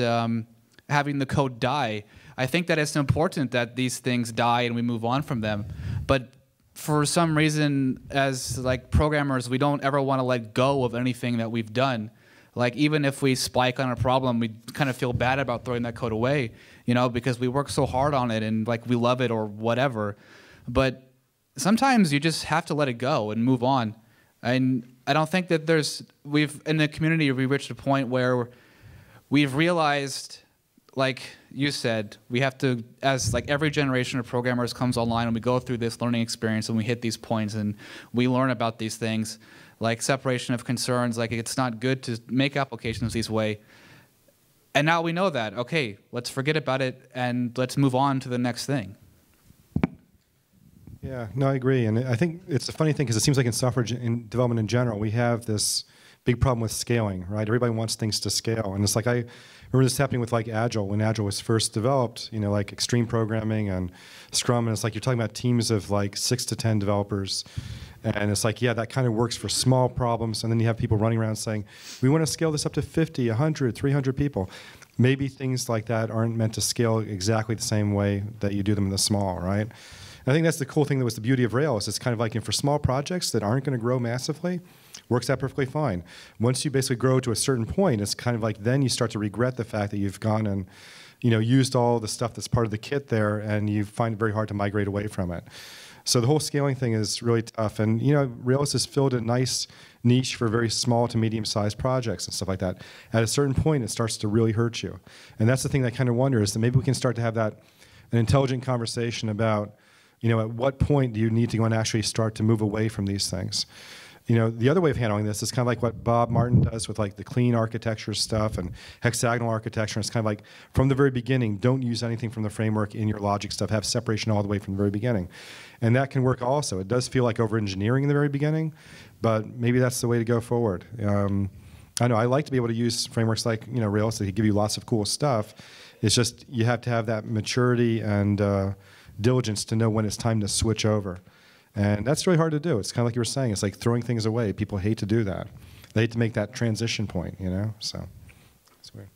having the code die. I think that it's important that these things die and we move on from them. But for some reason, as like programmers, we don't ever want to let go of anything that we've done. Like, even if we spike on a problem, we kind of feel bad about throwing that code away, you know, because we work so hard on it and like we love it or whatever. But sometimes you just have to let it go and move on. And I don't think that in the community, we've reached a point where we've realized, like you said, we have to, as like every generation of programmers comes online and we go through this learning experience and we hit these points and we learn about these things, like separation of concerns, like it's not good to make applications this way. And now we know that, okay, let's forget about it and let's move on to the next thing. Yeah, no, I agree. And I think it's a funny thing because it seems like in software development in general, we have this big problem with scaling, right? Everybody wants things to scale. And it's like, I remember this happening with like Agile, when Agile was first developed, you know, like extreme programming and Scrum. And it's like you're talking about teams of like 6 to 10 developers. And it's like, yeah, that kind of works for small problems. And then you have people running around saying, we want to scale this up to 50, 100, 300 people. Maybe things like that aren't meant to scale exactly the same way that you do them in the small, right? I think that's the cool thing that was the beauty of Rails. It's kind of like, for small projects that aren't going to grow massively, works out perfectly fine. Once you basically grow to a certain point, it's kind of like then you start to regret the fact that you've gone and, you know, used all the stuff that's part of the kit there, and you find it very hard to migrate away from it. So the whole scaling thing is really tough. And, you know, Rails has filled a nice niche for very small to medium-sized projects and stuff like that. At a certain point, it starts to really hurt you. And that's the thing that I kind of wonder, is that maybe we can start to have an intelligent conversation about, you know, at what point do you need to go and actually start to move away from these things? You know, the other way of handling this is kind of like what Bob Martin does with like the clean architecture stuff and hexagonal architecture. It's kind of like, from the very beginning, don't use anything from the framework in your logic stuff. Have separation all the way from the very beginning. And that can work also. It does feel like over-engineering in the very beginning, but maybe that's the way to go forward. I know I like to be able to use frameworks like, you know, Rails that give you lots of cool stuff. It's just you have to have that maturity and diligence to know when it's time to switch over. And that's really hard to do. It's kind of like you were saying. It's like throwing things away. People hate to do that. They hate to make that transition point, you know? So it's weird.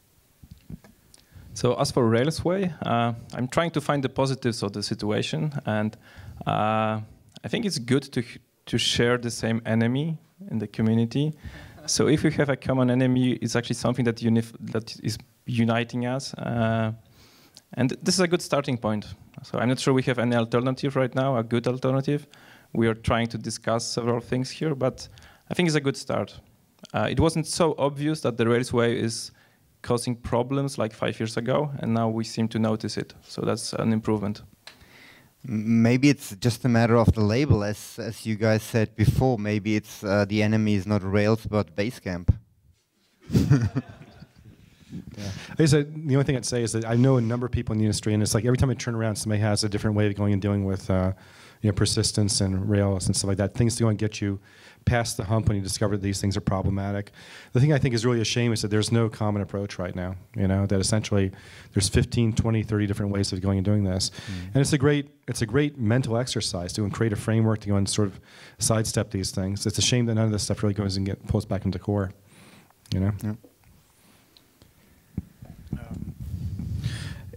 So as for Railsway, I'm trying to find the positives of the situation. And I think it's good to share the same enemy in the community. So if we have a common enemy, it's actually something that is uniting us. And this is a good starting point. So I'm not sure we have any alternative right now, a good alternative. We are trying to discuss several things here, but I think it's a good start. It wasn't so obvious that the Rails way is causing problems like 5 years ago, and now we seem to notice it. So that's an improvement. Maybe it's just a matter of the label, as you guys said before. Maybe it's the enemy is not Rails, but Basecamp. Yeah. The only thing I'd say is that I know a number of people in the industry, and it's like every time I turn around, somebody has a different way of going and dealing with you know, persistence and Rails and stuff like that. Things go and get you past the hump when you discover that these things are problematic. The thing I think is really a shame is that there's no common approach right now. You know, that essentially there's 15, 20, 30 different ways of going and doing this. And it's a great mental exercise to create a framework to go and sort of sidestep these things. It's a shame that none of this stuff really goes and pulls back into core. You know? Yeah.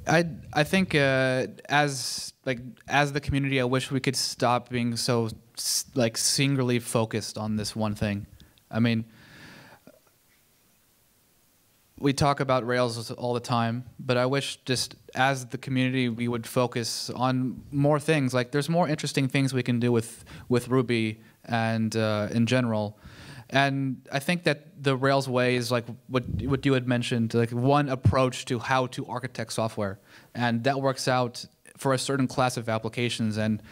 I think as the community, I wish we could stop being so singularly focused on this one thing. I mean, we talk about Rails all the time, but I wish just as the community we would focus on more things. Like there's more interesting things we can do with Ruby and in general. And I think that the Rails way is like what you had mentioned, like one approach to how to architect software. And that works out for a certain class of applications. And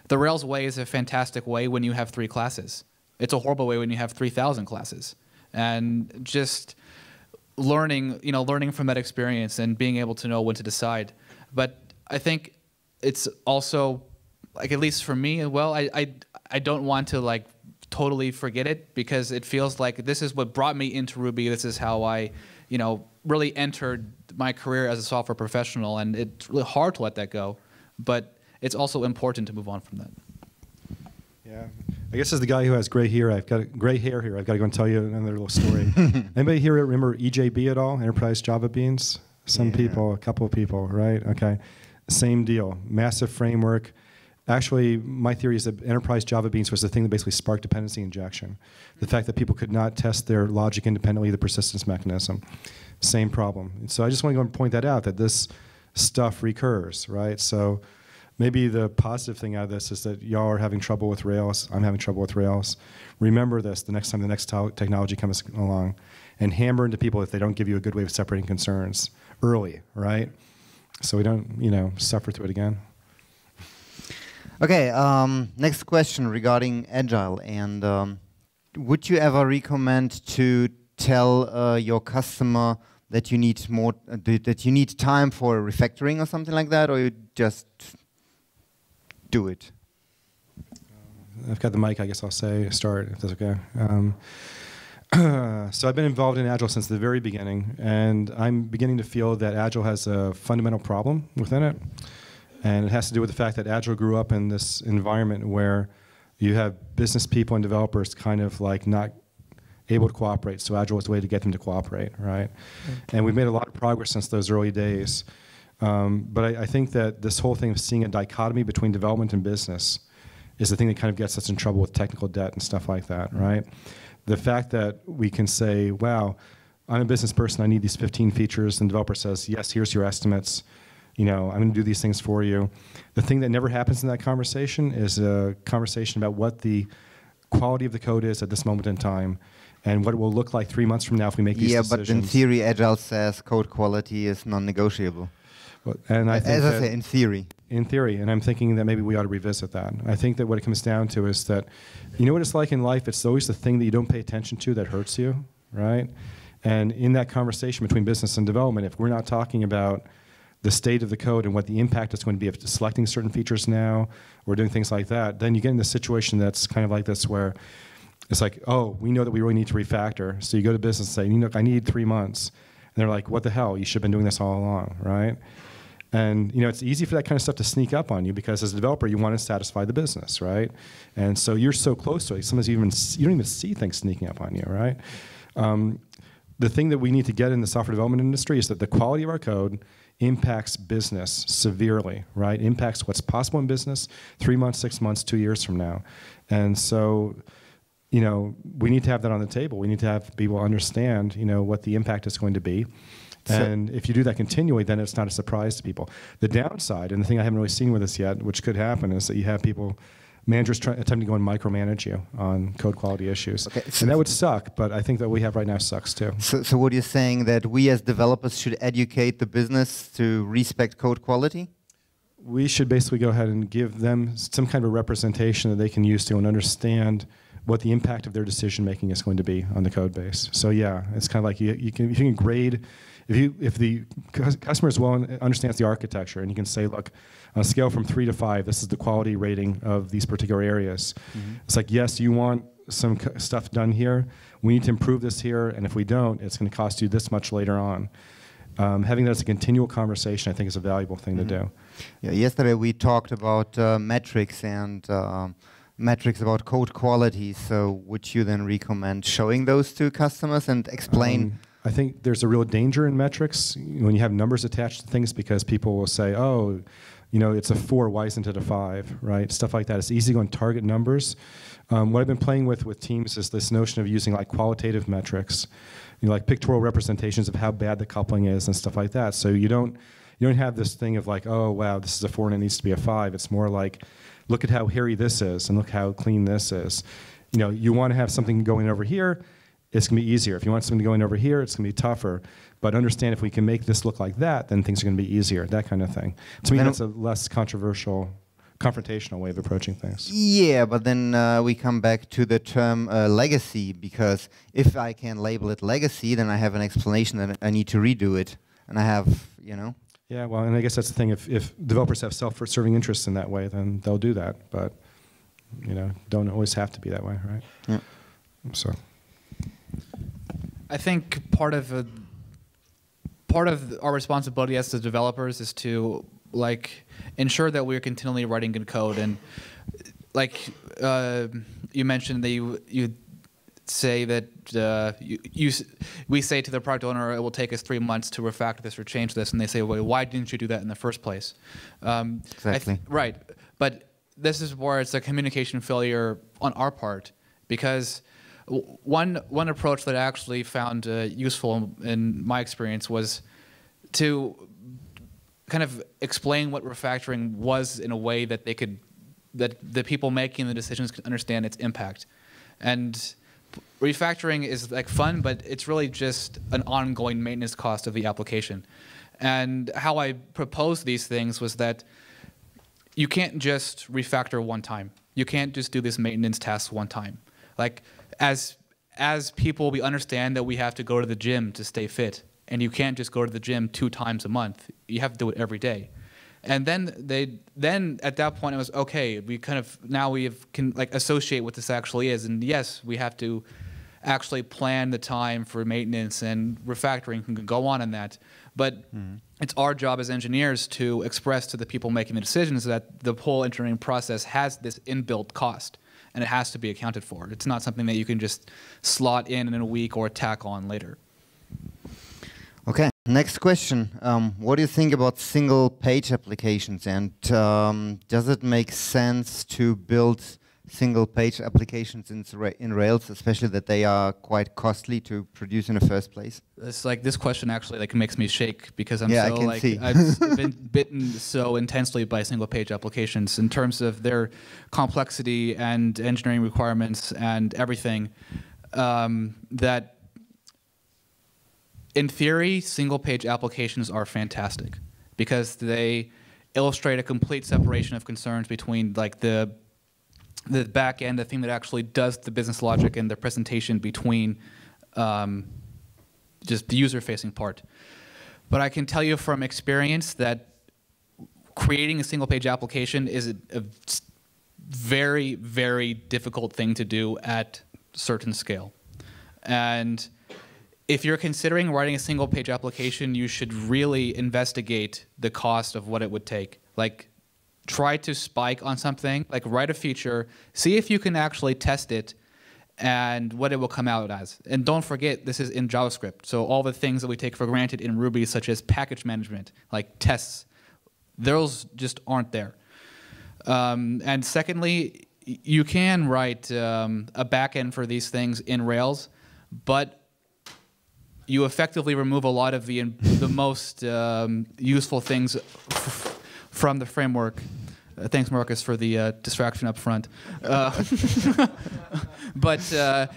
the Rails way is a fantastic way when you have 3 classes. It's a horrible way when you have 3,000 classes. And just learning from that experience and being able to know when to decide. But I think it's also, like at least for me, well, I don't want to like totally forget it, because it feels like this is what brought me into Ruby. This is how I, really entered my career as a software professional, and it's really hard to let that go. But it's also important to move on from that. Yeah, I guess as the guy who has gray hair, I've got to go and tell you another little story. Anybody here remember EJB at all? Enterprise Java Beans? Some people, a couple of people, right? Okay, same deal. Massive framework. Actually, my theory is that Enterprise Java Beans was the thing that basically sparked dependency injection. The fact that people could not test their logic independently, the persistence mechanism. Same problem. And so I just want to go and point that out, that this stuff recurs, right? So maybe the positive thing out of this is that y'all are having trouble with Rails. I'm having trouble with Rails. Remember this the next time the next technology comes along, and hammer into people if they don't give you a good way of separating concerns early, right? So we don't, suffer through it again. Okay, next question regarding Agile. And would you ever recommend to tell your customer that you need that you need time for refactoring or something like that, or you just do it? I've got the mic. I guess I'll start if that's okay. So I've been involved in Agile since the very beginning, and I'm beginning to feel that Agile has a fundamental problem within it. And it has to do with the fact that Agile grew up in this environment where you have business people and developers kind of like not able to cooperate. So Agile was the way to get them to cooperate, right? And we've made a lot of progress since those early days. But I think that this whole thing of seeing a dichotomy between development and business is the thing that kind of gets us in trouble with technical debt and stuff like that, right? The fact that we can say, wow, I'm a business person, I need these 15 features, and the developer says, yes, here's your estimates. I'm going to do these things for you. The thing that never happens in that conversation is a conversation about what the quality of the code is at this moment in time, and what it will look like 3 months from now if we make these decisions. Yeah, but in theory, Agile says code quality is non-negotiable. Well, and I think as I say, in theory. In theory, and I'm thinking that maybe we ought to revisit that. I think that what it comes down to is that, you know what it's like in life? It's always the thing that you don't pay attention to that hurts you, right? And in that conversation between business and development, if we're not talking about the state of the code and what the impact is going to be of selecting certain features now or doing things like that, then you get in this situation that's kind of like this where it's like, oh, we know that we really need to refactor. So you go to business and say, I need 3 months. And they're like, what the hell? You should have been doing this all along, right? And it's easy for that kind of stuff to sneak up on you because as a developer, you want to satisfy the business, right? And so you're so close to it. Sometimes you don't even see things sneaking up on you, right? The thing that we need to get in the software development industry is that the quality of our code impacts business severely, right? Impacts what's possible in business 3 months, 6 months, 2 years from now. And so, we need to have that on the table. We need to have people understand, what the impact is going to be. And if you do that continually, then it's not a surprise to people. The downside, and the thing I haven't really seen with this yet, which could happen, is that you have managers attempting to go and micromanage you on code quality issues. Okay, and that would suck, but I think that what we have right now sucks too. So what you're saying that we as developers should educate the business to respect code quality? We should basically go ahead and give them some kind of a representation that they can use to and understand what the impact of their decision making is going to be on the code base. So yeah, it's kind of like you can grade. If the customer as well understands the architecture, and you can say, look, on a scale from 3 to 5, this is the quality rating of these particular areas. Mm-hmm. It's like, yes, you want some stuff done here. We need to improve this here, and if we don't, it's going to cost you this much later on. Having that as a continual conversation, I think, is a valuable thing to do. Yeah, yesterday we talked about metrics and metrics about code quality. So would you then recommend showing those to customers and explain I think there's a real danger in metrics when you have numbers attached to things, because people will say, oh, it's a 4, why isn't it a 5, right? Stuff like that. It's easy to go and target numbers. What I've been playing with teams is this notion of using like qualitative metrics, like pictorial representations of how bad the coupling is and stuff like that. So you don't have this thing of like, oh, wow, this is a 4 and it needs to be a 5. It's more like, look at how hairy this is and look how clean this is. You want to have something going over here, it's going to be easier. If you want something going over here, it's going to be tougher. But understand, if we can make this look like that, then things are going to be easier, that kind of thing. To me, that's a less controversial, confrontational way of approaching things. Yeah, but then we come back to the term legacy, because if I can label it legacy, then I have an explanation that I need to redo it. And I have, Yeah, well, and I guess that's the thing. If developers have self-serving interests in that way, then they'll do that. But, don't always have to be that way, right? Yeah. So. I think part of our responsibility as the developers is to ensure that we're continually writing good code. And you mentioned that you say that we say to the product owner, it will take us 3 months to refactor this or change this, and they say, well, why didn't you do that in the first place? Exactly. Right, but this is where it's a communication failure on our part, because one approach that I actually found useful in my experience was to kind of explain what refactoring was in a way that that the people making the decisions could understand its impact. And refactoring is fun, but it's really just an ongoing maintenance cost of the application. And how I proposed these things was that you can't just refactor one time. You can't just do this maintenance task one time. As people, we understand that we have to go to the gym to stay fit, and you can't just go to the gym 2 times a month. You have to do it every day. And then at that point it was okay. We can associate what this actually is, and yes, we have to actually plan the time for maintenance, and refactoring can go on in that. But it's our job as engineers to express to the people making the decisions that the whole engineering process has this inbuilt cost, and it has to be accounted for. It's not something that you can just slot in a week or tack on later. Okay, next question. What do you think about single-page applications, and does it make sense to build single-page applications in Rails, especially that they are quite costly to produce in the first place? It's this question actually makes me shake, because I'm see. I've been bitten so intensely by single-page applications in terms of their complexity and engineering requirements and everything, that in theory, single-page applications are fantastic because they illustrate a complete separation of concerns between the back end, the thing that actually does the business logic, and the presentation between just the user-facing part. But I can tell you from experience that creating a single-page application is a very, very difficult thing to do at certain scale. And if you're considering writing a single-page application, you should really investigate the cost of what it would take. Try to spike on something, write a feature, see if you can actually test it and what it will come out as. And don't forget, this is in JavaScript. So all the things that we take for granted in Ruby, such as package management, like tests, those just aren't there. And secondly, you can write a backend for these things in Rails, but you effectively remove a lot of the most useful things from the framework. Thanks, Marcus, for the distraction up front. But I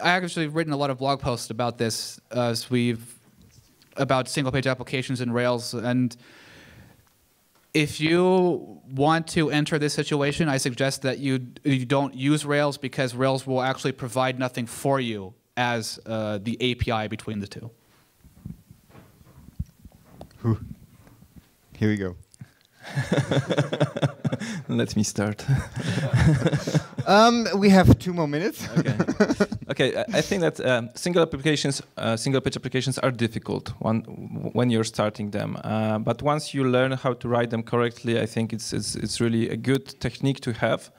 actually written a lot of blog posts about this, about single-page applications in Rails, and if you want to enter this situation, I suggest that you don't use Rails, because Rails will actually provide nothing for you as the API between the two. Here we go. Let me start. We have 2 more minutes. Okay, I think that single-page applications are difficult when you're starting them. But once you learn how to write them correctly, I think it's really a good technique to have.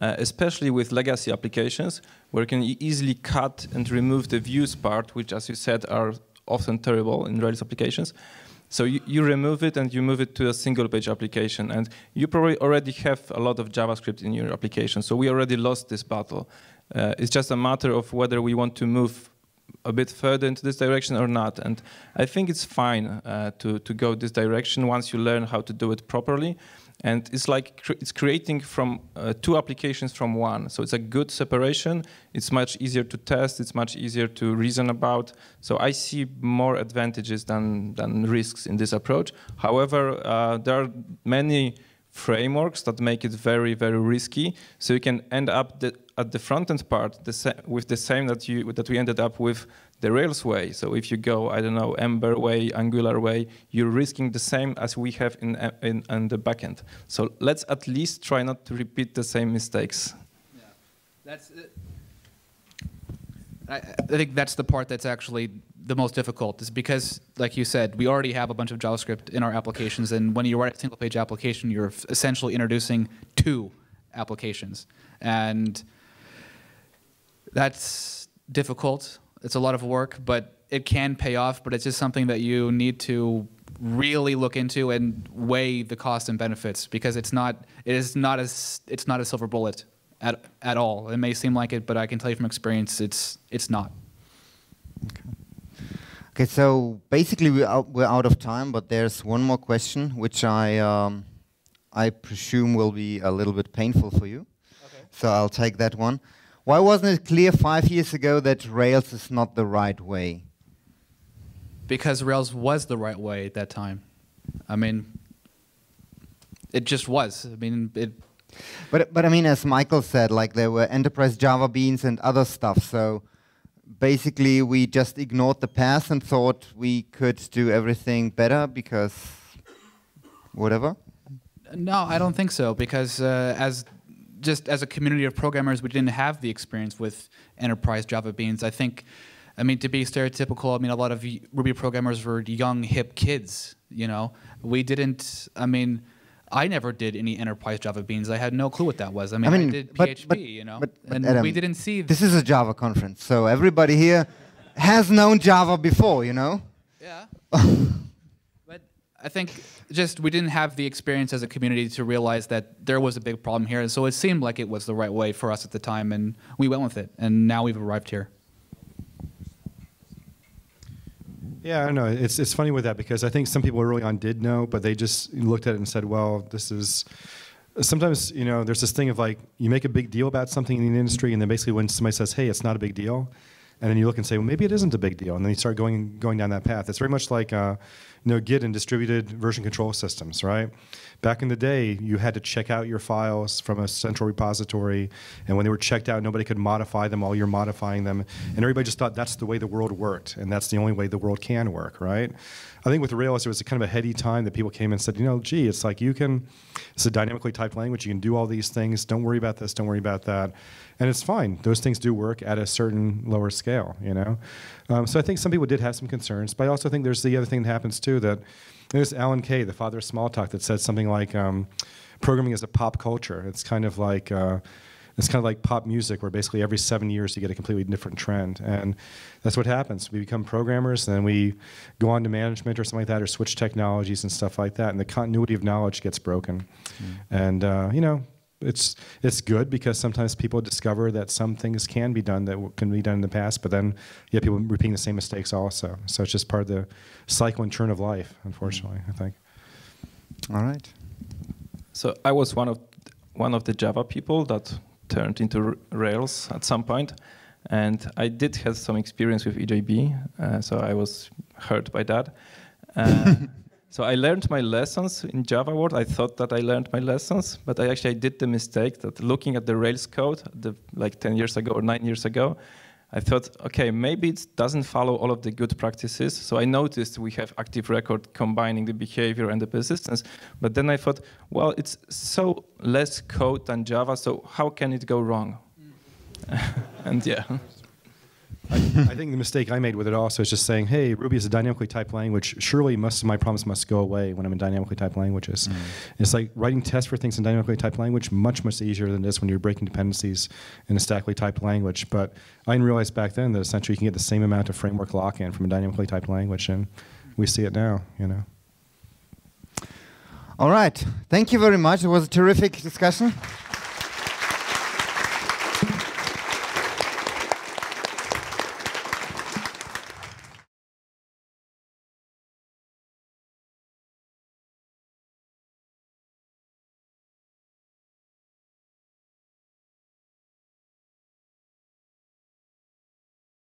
especially with legacy applications, where you can easily cut and remove the views part, which, as you said, are often terrible in Rails applications. So you remove it and you move it to a single-page application. And you probably already have a lot of JavaScript in your application. So we already lost this battle. It's just a matter of whether we want to move a bit further into this direction or not. And I think it's fine to go this direction once you learn how to do it properly. And it's like it's creating from two applications from one. So it's a good separation. It's much easier to test. It's much easier to reason about. So I see more advantages than risks in this approach. However, there are many frameworks that make it very, very risky. So you can end up at the front-end part with the same that we ended up with the Rails way. So if you go, I don't know, Ember way, Angular way, you're risking the same as we have in the backend. So let's at least try not to repeat the same mistakes. Yeah, that's it. I think that's the part that's actually the most difficult, is because, like you said, we already have a bunch of JavaScript in our applications, and when you write a single-page application, you're essentially introducing two applications. And that's difficult. It's a lot of work, but it can pay off, but it's just something that you need to really look into and weigh the costs and benefits, because it's not a silver bullet at all. It may seem like it, but I can tell you from experience, it's not. Okay, so basically we're out of time, but there's one more question, which I presume will be a little bit painful for you. Okay. So I'll take that one. Why wasn't it clear 5 years ago that Rails is not the right way? Because Rails was the right way at that time. I mean, it just was. I mean, it. But I mean, as Michael said, like there were enterprise Java beans and other stuff. So basically, we just ignored the past and thought we could do everything better because whatever. No, I don't think so. Because just as a community of programmers, we didn't have the experience with enterprise Java beans. I mean, to be stereotypical, I mean, a lot of Ruby programmers were young, hip kids, you know. We didn't, I mean, I never did any enterprise Java beans. I had no clue what that was. I mean I did PHP, you know, and Adam, we didn't see... This is a Java conference, so everybody here has known Java before, you know? Yeah. But I think just we didn't have the experience as a community to realize that there was a big problem here. And so it seemed like it was the right way for us at the time, and we went with it. And now we've arrived here. Yeah, I don't know. It's funny with that, because I think some people early on did know, but they just looked at it and said, well, this is... Sometimes, you know, there's this thing of like, you make a big deal about something in the industry, and then basically when somebody says, hey, it's not a big deal, and then you look and say, well, maybe it isn't a big deal, and then you start going down that path. It's very much like, you know, Git and distributed version control systems, right? Back in the day, you had to check out your files from a central repository, and when they were checked out, nobody could modify them while you're modifying them, and everybody just thought that's the way the world worked, and that's the only way the world can work, right? I think with Rails, there was a kind of a heady time that people came and said, you know, gee, it's like it's a dynamically typed language, you can do all these things, don't worry about this, don't worry about that. And it's fine. Those things do work at a certain lower scale, you know? So I think some people did have some concerns, but I also think there's the other thing that happens too, that there's Alan Kay, the father of Smalltalk, that said something like, programming is a pop culture. It's kind of like pop music, where basically every 7 years you get a completely different trend. And that's what happens. We become programmers, and then we go on to management or something like that, or switch technologies and stuff like that, and the continuity of knowledge gets broken. And, you know, it's good, because sometimes people discover that some things can be done that can be done in the past, but then you have people repeating the same mistakes also. So it's just part of the cycle and churn of life, unfortunately, I think. All right. So I was one of the Java people that turned into Rails at some point, and I did have some experience with EJB, so I was hurt by that. So I learned my lessons in Java world. I thought that I learned my lessons, but I did the mistake that looking at the Rails code like 10 years ago or 9 years ago, I thought, okay, maybe it doesn't follow all of the good practices. So I noticed we have active record combining the behavior and the persistence. But then I thought, well, it's so less code than Java, so how can it go wrong? And yeah. I think the mistake I made with it also is just saying, hey, Ruby is a dynamically typed language. Surely most of my problems must go away when I'm in dynamically typed languages. It's like writing tests for things in dynamically typed language much, much easier than it is when you're breaking dependencies in a statically typed language. But I didn't realize back then that essentially you can get the same amount of framework lock-in from a dynamically typed language, and we see it now, you know. All right. Thank you very much. It was a terrific discussion.